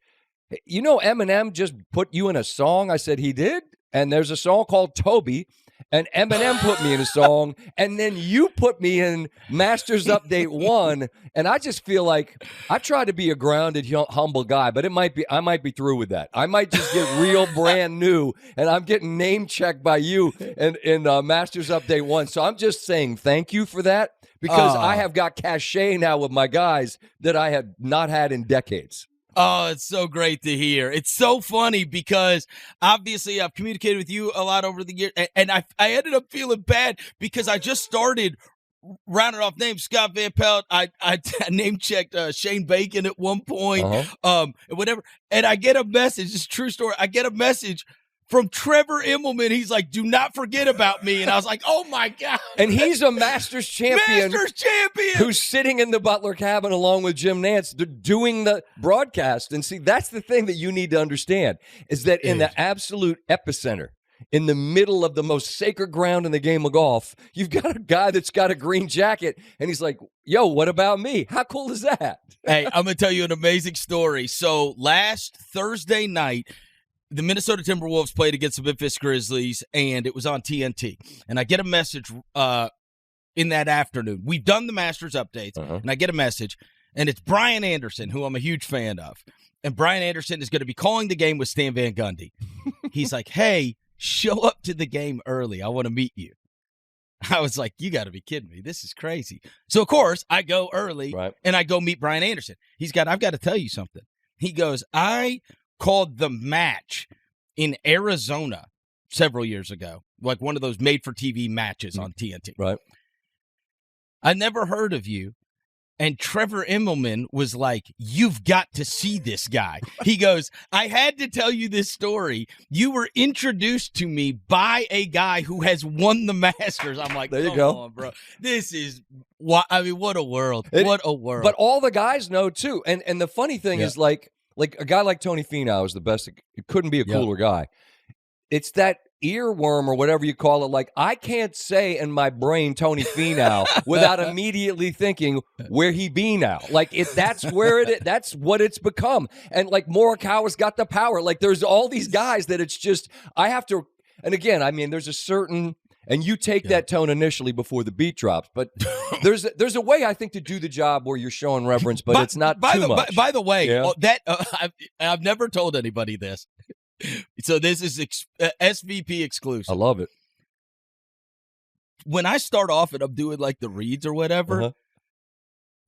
[SPEAKER 1] hey, you know Eminem just put you in a song? I said, he did? And there's a song called Toby. And Eminem put me in a song, and then you put me in Masters Update 1, and I just feel like I try to be a grounded, humble guy, but I might be through with that. I might just get real brand new, and I'm getting name-checked by you in Masters Update 1. So I'm just saying thank you for that, because I have got cachet now with my guys that I have not had in decades.
[SPEAKER 3] Oh, it's so great to hear. It's so funny because obviously I've communicated with you a lot over the years, and I ended up feeling bad because I just started rounding off names. Scott Van Pelt, I name checked Shane Bacon at one point, whatever. And I get a message. It's a true story. I get a message from Trevor Immelman. He's like, do not forget about me. And I was like, oh, my God.
[SPEAKER 1] And he's a Masters champion. Who's sitting in the Butler cabin along with Jim Nantz doing the broadcast. And see, that's the thing that you need to understand is that in the absolute epicenter, in the middle of the most sacred ground in the game of golf, you've got a guy that's got a green jacket. And he's like, yo, what about me? How cool is that?
[SPEAKER 3] Hey, I'm going to tell you an amazing story. So last Thursday night, the Minnesota Timberwolves played against the Memphis Grizzlies, and it was on TNT. And I get a message in that afternoon. We've done the Masters updates, and I get a message. and it's Brian Anderson, who I'm a huge fan of. And Brian Anderson is going to be calling the game with Stan Van Gundy. He's like, hey, show up to the game early. I want to meet you. I was like, you got to be kidding me. This is crazy. So, of course, I go early, and I go meet Brian Anderson. I've got to tell you something. He goes, I called the match in Arizona several years ago, like one of those made-for-TV matches on TNT.
[SPEAKER 1] Right.
[SPEAKER 3] I never heard of you. And Trevor Immelman was like, you've got to see this guy. He goes, I had to tell you this story. You were introduced to me by a guy who has won the Masters. I'm like,
[SPEAKER 1] there you
[SPEAKER 3] come
[SPEAKER 1] go.
[SPEAKER 3] on, bro. This is, what a world. What a world.
[SPEAKER 1] But all the guys know, too. And the funny thing is, like a guy like Tony Finau is the best. It couldn't be a cooler guy. It's that earworm or whatever you call it. Like, I can't say in my brain Tony Finau without immediately thinking where he be now. Like, that's where that's what it's become. And like Morikawa's got the power. Like, there's all these guys that it's just, I have to, and again, I mean, there's a certain, and you take that tone initially before the beat drops, but there's a way, I think, to do the job where you're showing reverence, but it's not too much.
[SPEAKER 3] By the way, I've never told anybody this. So this is SVP exclusive.
[SPEAKER 1] I love it.
[SPEAKER 3] When I start off and I'm doing like the reads or whatever,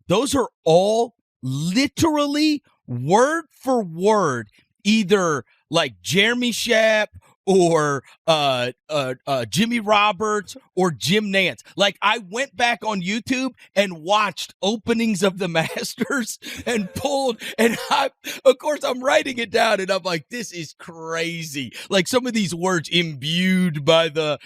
[SPEAKER 3] those are all literally word for word, either like Jeremy Shapp or Jimmy Roberts or Jim Nance. Like, I went back on YouTube and watched openings of the Masters and pulled, and of course I'm writing it down, and I'm like, this is crazy. Like, some of these words imbued by the,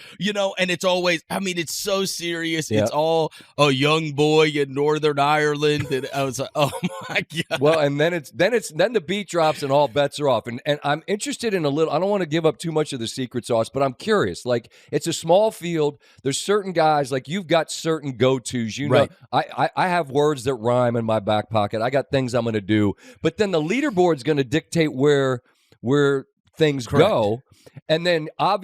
[SPEAKER 3] and it's always, I mean, it's so serious. It's all a young boy in Northern Ireland, and I was like, oh my God.
[SPEAKER 1] Well, and then the beat drops and all bets are off. And I'm interested in a little, I don't want to give up too much of the secret sauce, but I'm curious. Like, it's a small field. There's certain guys, like, you've got certain go-tos. Know, I have words that rhyme in my back pocket. I got things I'm going to do. But then the leaderboard's going to dictate where things go. And then I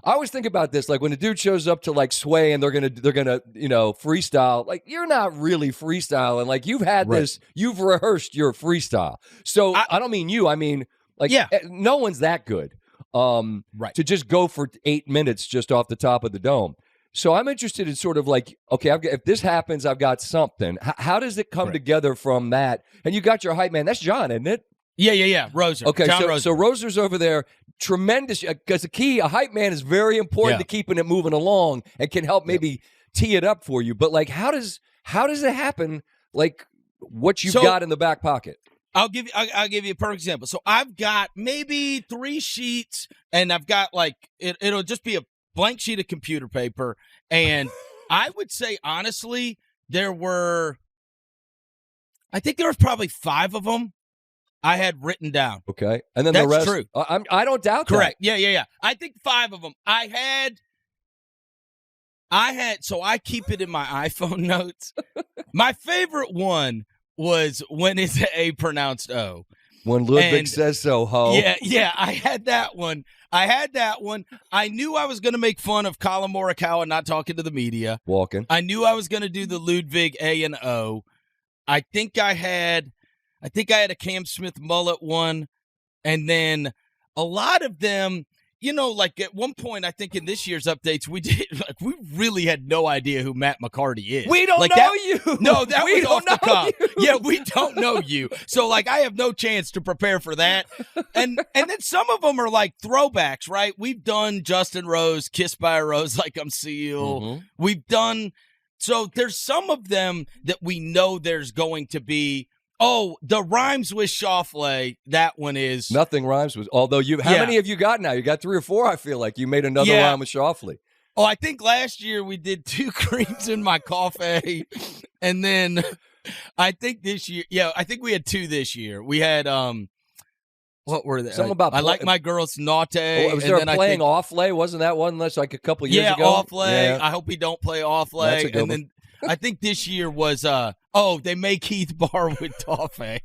[SPEAKER 1] always think about this, like when a dude shows up to like Sway and they're gonna freestyle, like, you're not really freestyling. Like, you've had this, you've rehearsed your freestyle. So I don't mean you, I mean, like, no one's that good to just go for 8 minutes just off the top of the dome. So I'm interested in sort of like, okay, if this happens, I've got something. How does it come together from that? And you got your hype man. That's John, isn't it?
[SPEAKER 3] Yeah. Roser.
[SPEAKER 1] Okay,
[SPEAKER 3] John
[SPEAKER 1] so
[SPEAKER 3] Roser.
[SPEAKER 1] Roser's over there. Tremendous, because a hype man is very important to keeping it moving along and can help maybe tee it up for you. But like, how does it happen? Like, what you've got in the back pocket?
[SPEAKER 3] I'll give you a perfect example. So I've got maybe 3 sheets, and I've got like it'll just be a blank sheet of computer paper, and I would say honestly there was probably 5 of them I had written down.
[SPEAKER 1] Okay, and then
[SPEAKER 3] that's
[SPEAKER 1] the rest.
[SPEAKER 3] True.
[SPEAKER 1] I don't doubt
[SPEAKER 3] Correct.
[SPEAKER 1] that.
[SPEAKER 3] Yeah. I think 5 of them I had. So I keep it in my iPhone notes. My favorite one was when is A pronounced O.
[SPEAKER 1] When Ludwig says so, ho.
[SPEAKER 3] Yeah, I had that one. I knew I was going to make fun of Colin Morikawa not talking to the media.
[SPEAKER 1] Walking.
[SPEAKER 3] I knew I was going to do the Ludwig A and O. I think I had a Cam Smith mullet one, and then a lot of them, like at one point, I think in this year's updates, we really had no idea who Matt McCarty is.
[SPEAKER 1] We don't know you.
[SPEAKER 3] No, that was off the cuff. Yeah, we don't know you. So like, I have no chance to prepare for that. And then some of them are like throwbacks, right? We've done Justin Rose, Kissed by a Rose Like I'm Seal. Mm-hmm. We've done, so there's some of them that we know there's going to be. Oh, the rhymes with Schauffele, that one is.
[SPEAKER 1] Nothing rhymes with, although how many have you got now? You got 3 or 4, I feel like. You made another rhyme with Schauffele.
[SPEAKER 3] Oh, I think last year we did 2 creams in my coffee. And then I think this year, I think we had 2 this year. We had, what were they?
[SPEAKER 1] Something about
[SPEAKER 3] I like my girls naughty.
[SPEAKER 1] Was there playing Offlay? Wasn't that one that's like a couple years ago?
[SPEAKER 3] Offlay. Yeah, I hope he don't play Offlay.
[SPEAKER 1] That's a good one.
[SPEAKER 3] Then I think this year was, they make Keith Barr with toffee.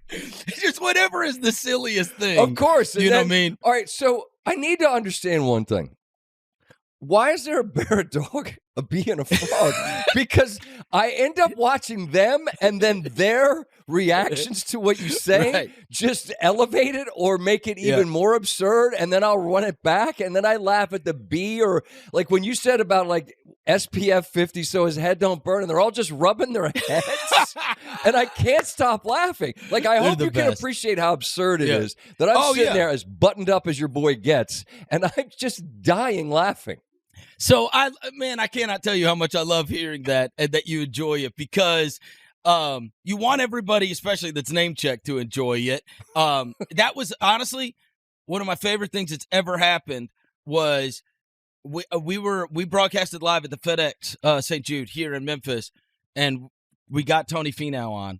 [SPEAKER 3] It's just whatever is the silliest thing.
[SPEAKER 1] Of course.
[SPEAKER 3] You know what I mean?
[SPEAKER 1] All right, so I need to understand one thing. Why is there a bear dog a bee and a frog because I end up watching them and then their reactions to what you say just elevate it or make it even more absurd, and then I'll run it back, and then I laugh at the bee, or like when you said about like SPF 50 so his head don't burn, and they're all just rubbing their heads, and I can't stop laughing. Like, I hope you can appreciate how absurd it is that I'm sitting there as buttoned up as your boy gets, and I'm just dying laughing.
[SPEAKER 3] So, I cannot tell you how much I love hearing that and that you enjoy it, because you want everybody, especially that's name checked, to enjoy it. That was honestly one of my favorite things that's ever happened. Was we broadcasted live at the FedEx St. Jude here in Memphis, and we got Tony Finau on,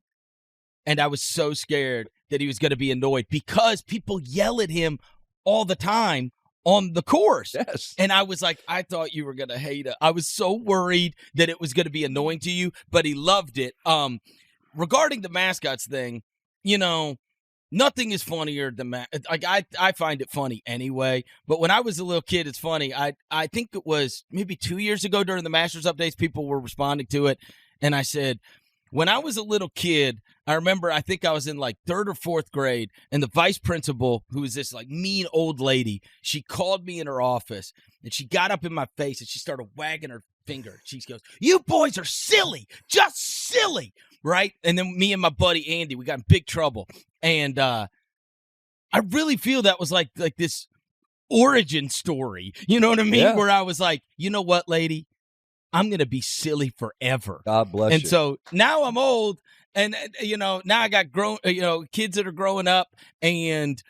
[SPEAKER 3] and I was so scared that he was going to be annoyed because people yell at him all the time on the course.
[SPEAKER 1] Yes.
[SPEAKER 3] And I was like, I thought you were going to hate it. I was so worried that it was going to be annoying to you, but he loved it. Regarding the mascots thing, nothing is funnier than I find it funny anyway. But when I was a little kid, it's funny. I think it was maybe 2 years ago during the Masters updates, people were responding to it. And I said, when I was a little kid, I remember, I think I was in like 3rd or 4th grade, and the vice principal, who was this like mean old lady, she called me in her office, and she got up in my face, and she started wagging her finger. She goes, "You boys are silly, just silly," right? And then me and my buddy Andy, we got in big trouble. And I really feel that was like this origin story, you know what I mean?
[SPEAKER 1] Yeah.
[SPEAKER 3] Where I was like, you know what, lady? I'm going to be silly forever.
[SPEAKER 1] God bless you.
[SPEAKER 3] And so now I'm old, and, now I got kids that are growing up, and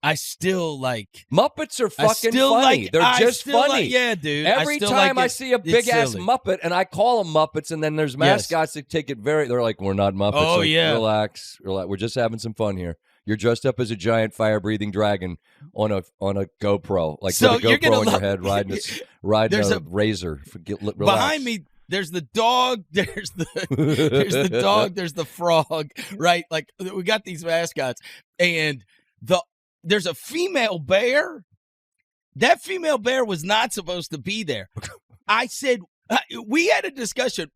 [SPEAKER 3] I still like
[SPEAKER 1] Muppets are fucking funny. They're just funny.
[SPEAKER 3] Yeah, dude.
[SPEAKER 1] Every time I see a big-ass Muppet, and I call them Muppets, and then there's mascots that take it they're like, we're not Muppets.
[SPEAKER 3] Oh,
[SPEAKER 1] like,
[SPEAKER 3] yeah.
[SPEAKER 1] Relax. We're just having some fun here. You're dressed up as a giant fire-breathing dragon on a GoPro, like
[SPEAKER 3] so
[SPEAKER 1] with a GoPro on your head, riding a razor. Relax.
[SPEAKER 3] Behind me, there's the dog, there's the dog, there's the frog, right? Like, we got these mascots, and there's a female bear. That female bear was not supposed to be there. I said, we had a discussion.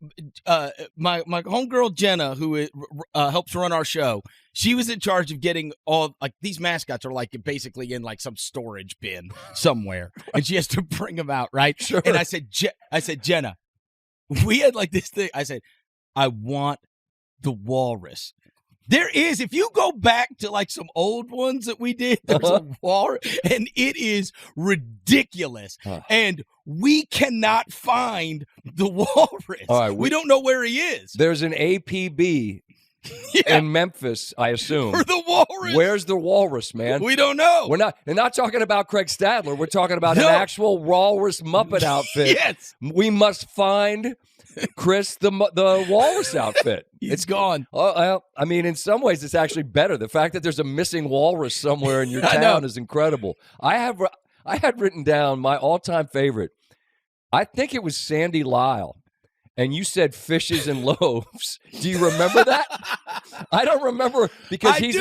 [SPEAKER 3] My homegirl Jenna, who helps run our show, she was in charge of getting all, like, these mascots are like basically in like some storage bin somewhere, and she has to bring them out, right?
[SPEAKER 1] Sure.
[SPEAKER 3] And I said, Jenna, we had like this thing. I said, I want the walrus. There is, if you go back to like some old ones that we did, there's a walrus, and it is ridiculous. And we cannot find the walrus.
[SPEAKER 1] All right,
[SPEAKER 3] we don't know where he is.
[SPEAKER 1] There's an APB in Memphis, I assume.
[SPEAKER 3] For the walrus.
[SPEAKER 1] Where's the walrus, man?
[SPEAKER 3] We don't know.
[SPEAKER 1] We're not talking about Craig Stadler. We're talking about an actual walrus Muppet outfit.
[SPEAKER 3] Yes.
[SPEAKER 1] We must find Chris the walrus outfit.
[SPEAKER 3] It's gone.
[SPEAKER 1] I mean, in some ways, it's actually better. The fact that there's a missing walrus somewhere in your town is incredible. I had written down my all-time favorite. I think it was Sandy Lyle. And you said fishes and loaves. Do you remember that? I don't remember, because he's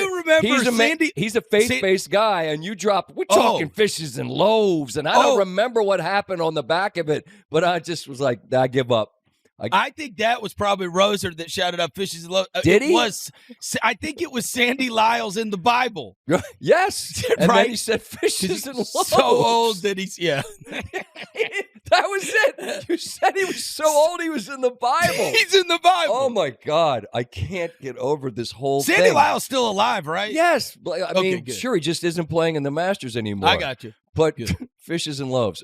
[SPEAKER 1] a faith-based guy, and you dropped, we're talking fishes and loaves, and I don't remember what happened on the back of it, but I just was like, I give up.
[SPEAKER 3] I think that was probably Roser that shouted out fishes and loaves.
[SPEAKER 1] Did he?
[SPEAKER 3] I think it was Sandy Lyles in the Bible.
[SPEAKER 1] Yes. And
[SPEAKER 3] right?
[SPEAKER 1] then he said fishes and loaves.
[SPEAKER 3] So old that he's,
[SPEAKER 1] That was it. You said he was so old he was in the Bible.
[SPEAKER 3] He's in the Bible.
[SPEAKER 1] Oh, my God. I can't get over this whole thing.
[SPEAKER 3] Sandy Lyle's still alive, right?
[SPEAKER 1] Yes. I mean,
[SPEAKER 3] good.
[SPEAKER 1] Sure, he just isn't playing in the Masters anymore.
[SPEAKER 3] I got you.
[SPEAKER 1] But fishes and loaves.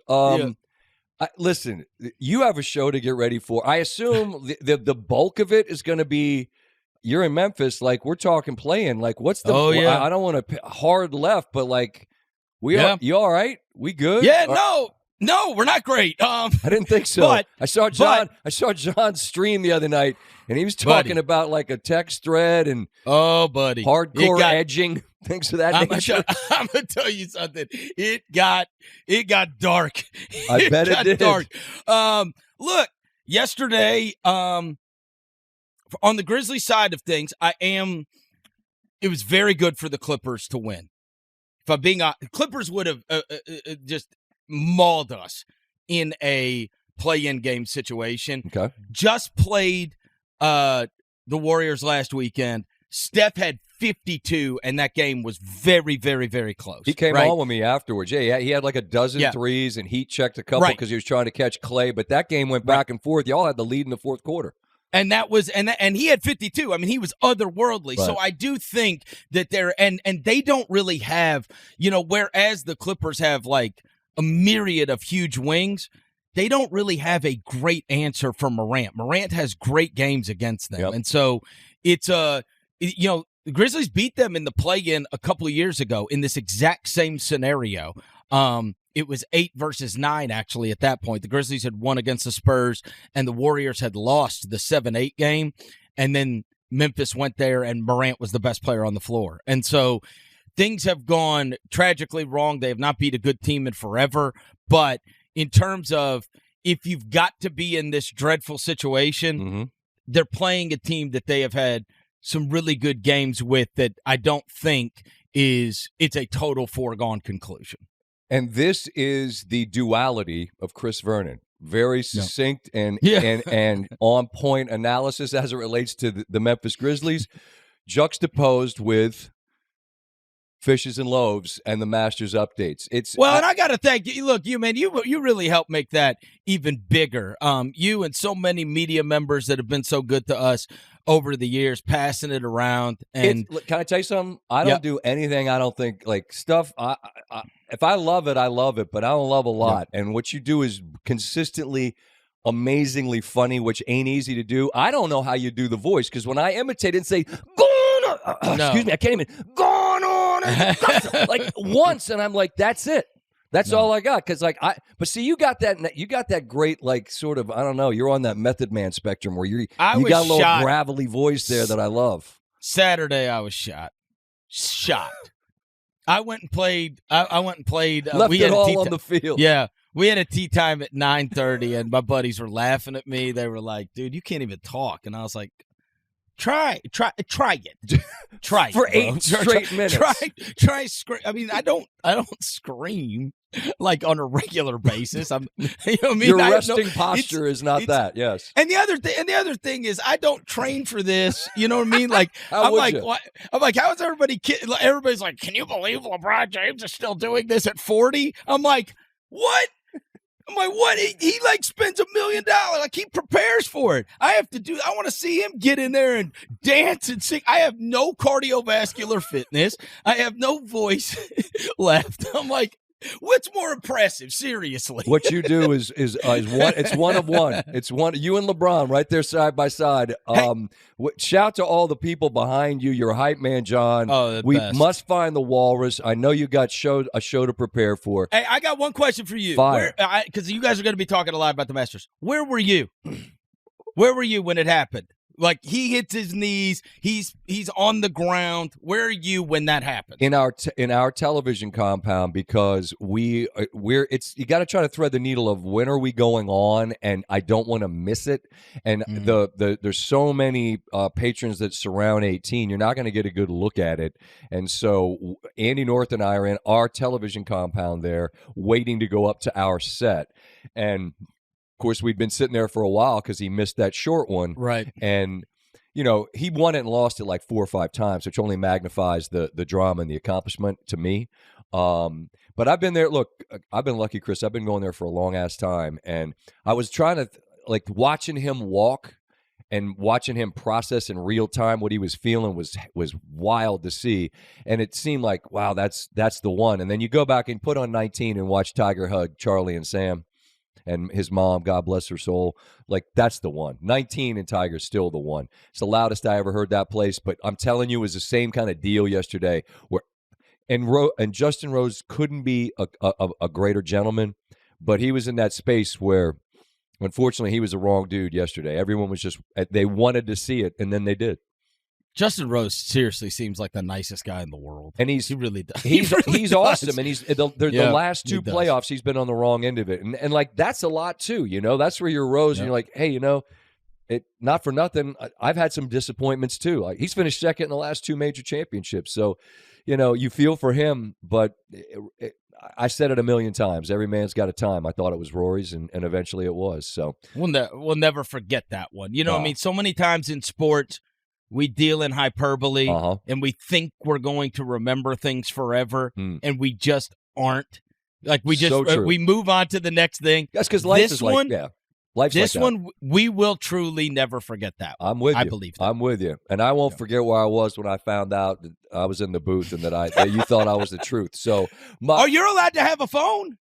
[SPEAKER 1] Listen, you have a show to get ready for. I assume the bulk of it is going to be, you're in Memphis, like we're talking playing. Like, what's the? I don't want to hard left, but like you all right? We good?
[SPEAKER 3] Yeah, no, we're not great.
[SPEAKER 1] I didn't think so.
[SPEAKER 3] But
[SPEAKER 1] I saw John's stream the other night, and he was talking about like a text thread and hardcore edging. Things of that nature.
[SPEAKER 3] I'm gonna tell you something. It got dark.
[SPEAKER 1] I bet it did.
[SPEAKER 3] Dark. Look, yesterday, on the Grizzlies side of things, it was very good for the Clippers to win. If I'm being honest, Clippers would have just mauled us in a play-in game situation.
[SPEAKER 1] Okay.
[SPEAKER 3] Just played the Warriors last weekend. Steph had 52, and that game was very, very, very close.
[SPEAKER 1] He came on with me afterwards. Yeah, he had like a dozen threes, and he checked a couple because he was trying to catch Clay. But that game went back and forth. Y'all had the lead in the fourth quarter.
[SPEAKER 3] And that was and he had 52. I mean, he was otherworldly.
[SPEAKER 1] Right.
[SPEAKER 3] So I do think that they're and they don't really have, whereas the Clippers have like a myriad of huge wings, they don't really have a great answer for Morant. Morant has great games against them. Yep. And so it's the Grizzlies beat them in the play-in a couple of years ago in this exact same scenario. It was 8-9, actually, at that point. The Grizzlies had won against the Spurs, and the Warriors had lost the 7-8 game. And then Memphis went there, and Morant was the best player on the floor. And so things have gone tragically wrong. They have not beat a good team in forever. But in terms of if you've got to be in this dreadful situation, they're playing a team that they have had some really good games with that I don't think it's a total foregone conclusion.
[SPEAKER 1] And this is the duality of Chris Vernon. Very succinct and on point analysis as it relates to the Memphis Grizzlies, juxtaposed with Fishes and Loaves and the Masters updates.
[SPEAKER 3] And I got to thank you. Look, you really helped make that even bigger. You and so many media members that have been so good to us over the years, passing it around. And
[SPEAKER 1] can I tell you something? I don't do anything. I don't think like stuff. If I love it, I love it, but I don't love a lot. Yeah. And what you do is consistently, amazingly funny, which ain't easy to do. I don't know how you do the voice because when I imitate it and say, "Go on," excuse me, I can't even go on like once, and I'm like, that's it. That's all I got. Because but see, you got that great like sort of I don't know. You're on that Method Man spectrum where you got a little gravelly voice there that I love.
[SPEAKER 3] Saturday, I was shot. I went and played.
[SPEAKER 1] Left it all on the field.
[SPEAKER 3] Yeah, we had a tee time at 9:30, and my buddies were laughing at me. They were like, "Dude, you can't even talk," and I was like, Try it. Try
[SPEAKER 1] for
[SPEAKER 3] it,
[SPEAKER 1] 8 straight minutes.
[SPEAKER 3] Try scream. I mean, I don't scream like on a regular basis.
[SPEAKER 1] Your resting posture is not that. Yes.
[SPEAKER 3] And the other thing is, I don't train for this. You know what I mean? Like, I'm like, how is everybody? Everybody's like, can you believe LeBron James is still doing this at 40? I'm like, what? I'm like, what? He like spends $1 million. Like he prepares for it. I want to see him get in there and dance and sing. I have no cardiovascular fitness. I have no voice left. I'm like, what's more impressive? Seriously.
[SPEAKER 1] What you do is one. It's one of one. It's one. You and LeBron right there side by side. Shout to all the people behind you. Your hype man, John.
[SPEAKER 3] Oh,
[SPEAKER 1] we
[SPEAKER 3] best.
[SPEAKER 1] Must find the Walrus. I know you got a show to prepare for.
[SPEAKER 3] Hey, I got one question for you. Because you guys are going to be talking a lot about the Masters. Where were you? Where were you when it happened? Like he hits his knees, he's on the ground. Where are you when that happens?
[SPEAKER 1] In our television compound, because you got to try to thread the needle of when are we going on, and I don't want to miss it. And there's so many patrons that surround 18, you're not going to get a good look at it. And so Andy North and I are in our television compound there, waiting to go up to our set, and of course, we'd been sitting there for a while because he missed that short one.
[SPEAKER 3] Right.
[SPEAKER 1] And, he won it and lost it like 4 or 5 times, which only magnifies the drama and the accomplishment to me. But I've been there. Look, I've been lucky, Chris. I've been going there for a long-ass time. And I was trying to, watching him walk and watching him process in real time what he was feeling was wild to see. And it seemed like, wow, that's the one. And then you go back and put on 19 and watch Tiger hug Charlie and Sam. And his mom, God bless her soul, that's the one. 19 and Tiger's still the one. It's the loudest I ever heard that place, but I'm telling you, it was the same kind of deal yesterday. And Justin Rose couldn't be a greater gentleman, but he was in that space where, unfortunately, he was the wrong dude yesterday. Everyone was they wanted to see it, and then they did.
[SPEAKER 3] Justin Rose seriously seems like the nicest guy in the world,
[SPEAKER 1] and he really does. He's awesome, and he's the last 2 playoffs he's been on the wrong end of it, and that's a lot too. That's where you're Rose, and you're like, hey, it not for nothing. I've had some disappointments too. Like he's finished second in the last 2 major championships, so you feel for him. But I said it a million times. Every man's got a time. I thought it was Rory's, and eventually it was. So
[SPEAKER 3] we'll never forget that one. You know what I mean? So many times in sports, we deal in hyperbole, and we think we're going to remember things forever, and we just aren't. Like, we just we move on to the next thing.
[SPEAKER 1] That's because life is like, life's
[SPEAKER 3] this
[SPEAKER 1] like
[SPEAKER 3] one, we will truly never forget that one.
[SPEAKER 1] I'm with you.
[SPEAKER 3] I believe that.
[SPEAKER 1] I'm with you. And I won't forget where I was when I found out that I was in the booth and that you thought I was the truth. So,
[SPEAKER 3] you're allowed to have a phone?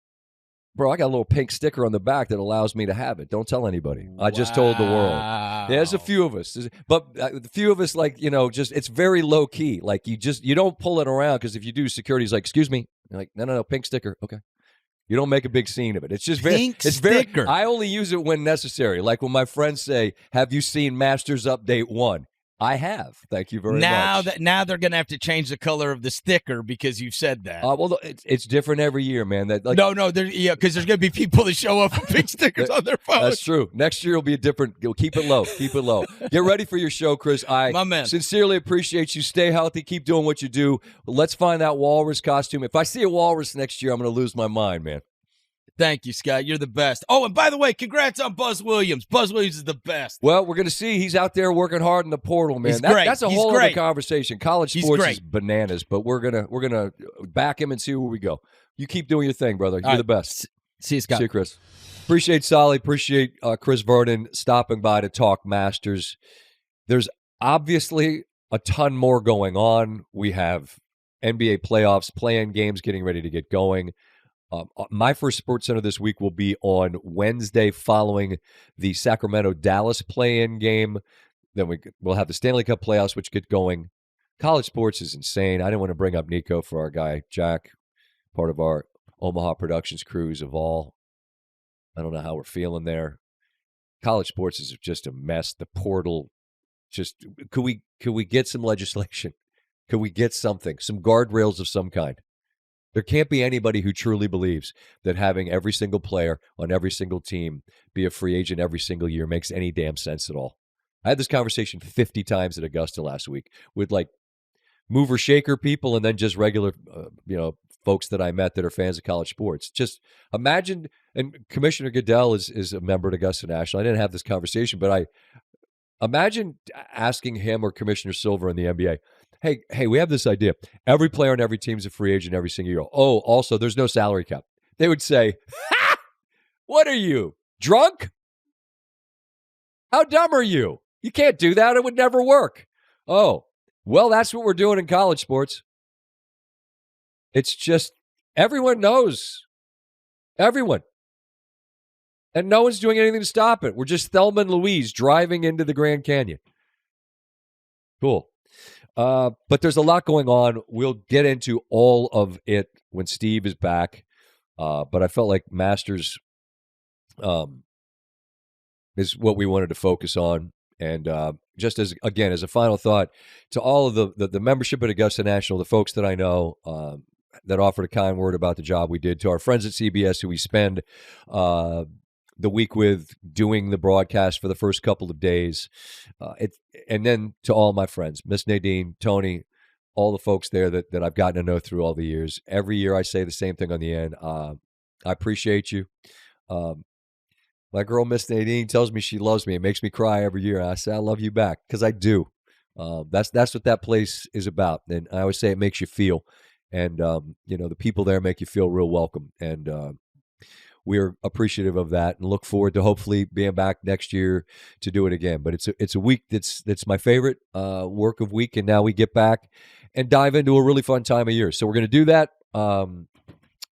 [SPEAKER 1] Bro, I got a little pink sticker on the back that allows me to have it. Don't tell anybody. I just told the world. Yeah, there's a few of us. But the few of us, like, just it's very low key. Like, you don't pull it around, because if you do, security's like, excuse me. You're like, no, pink sticker. Okay. You don't make a big scene of it. It's just
[SPEAKER 3] sticker.
[SPEAKER 1] I only use it when necessary. Like when my friends say, have you seen Masters Update 1? I have. Thank you very much.
[SPEAKER 3] Now they're going to have to change the color of the sticker because you've said that.
[SPEAKER 1] Well, it's different every year, man.
[SPEAKER 3] No, because there's going to be people that show up with big stickers on their phone.
[SPEAKER 1] That's true. Next year will be a different. Keep it low. Keep it low. Get ready for your show, Chris.
[SPEAKER 3] My man.
[SPEAKER 1] Sincerely appreciate you. Stay healthy. Keep doing what you do. Let's find that Walrus costume. If I see a Walrus next year, I'm going to lose my mind, man.
[SPEAKER 3] Thank you, Scott. You're the best. Oh, and by the way, congrats on Buzz Williams. Buzz Williams is the best.
[SPEAKER 1] Well, we're going to see. He's out there working hard in the portal, man.
[SPEAKER 3] He's great.
[SPEAKER 1] That's a whole other conversation. College sports is bananas, but we're gonna back him and see where we go. You keep doing your thing, brother. You're the best.
[SPEAKER 3] See you, Scott.
[SPEAKER 1] See you, Chris. Appreciate Soly. Appreciate Chris Vernon stopping by to talk Masters. There's obviously a ton more going on. We have NBA playoffs, play-in games getting ready to get going. My first Sports Center this week will be on Wednesday following the Sacramento-Dallas play-in game. Then we'll have the Stanley Cup playoffs, which get going. College sports is insane. I didn't want to bring up Nico for our guy, Jack, part of our Omaha Productions crews of all. I don't know how we're feeling there. College sports is just a mess. The portal, could we get some legislation? Could we get something, some guardrails of some kind? There can't be anybody who truly believes that having every single player on every single team be a free agent every single year makes any damn sense at all. I had this conversation 50 times at Augusta last week with like mover shaker people and then just regular, folks that I met that are fans of college sports. Just imagine, and Commissioner Goodell is a member at Augusta National. I didn't have this conversation, but I imagine asking him or Commissioner Silver in the NBA, Hey, we have this idea. Every player on every team is a free agent every single year. Oh, also, there's no salary cap. They would say, ha! What are you, drunk? How dumb are you? You can't do that. It would never work. Oh, well, that's what we're doing in college sports. It's just everyone knows. Everyone. And no one's doing anything to stop it. We're just Thelma and Louise driving into the Grand Canyon. Cool. But there's a lot going on. We'll get into all of it when Steve is back. But I felt like Masters is what we wanted to focus on. And just as a final thought to all of the membership at Augusta National, the folks that I know that offered a kind word about the job we did, to our friends at CBS who we spend the week with doing the broadcast for the first couple of days. And then to all my friends, Miss Nadine, Tony, all the folks there that I've gotten to know through all the years. Every year I say the same thing on the end. I appreciate you. My girl, Miss Nadine, tells me she loves me. It makes me cry every year. I say, I love you back, because I do. That's what that place is about. And I always say it makes you feel. And, the people there make you feel real welcome. And, we're appreciative of that and look forward to hopefully being back next year to do it again. But it's a week that's my favorite work of week, and now we get back and dive into a really fun time of year. So we're going to do that.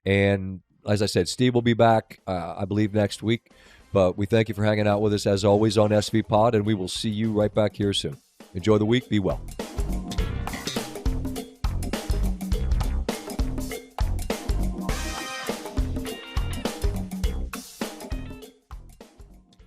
[SPEAKER 1] And as I said, Steve will be back, I believe, next week. But we thank you for hanging out with us, as always, on SVPod, and we will see you right back here soon. Enjoy the week. Be well.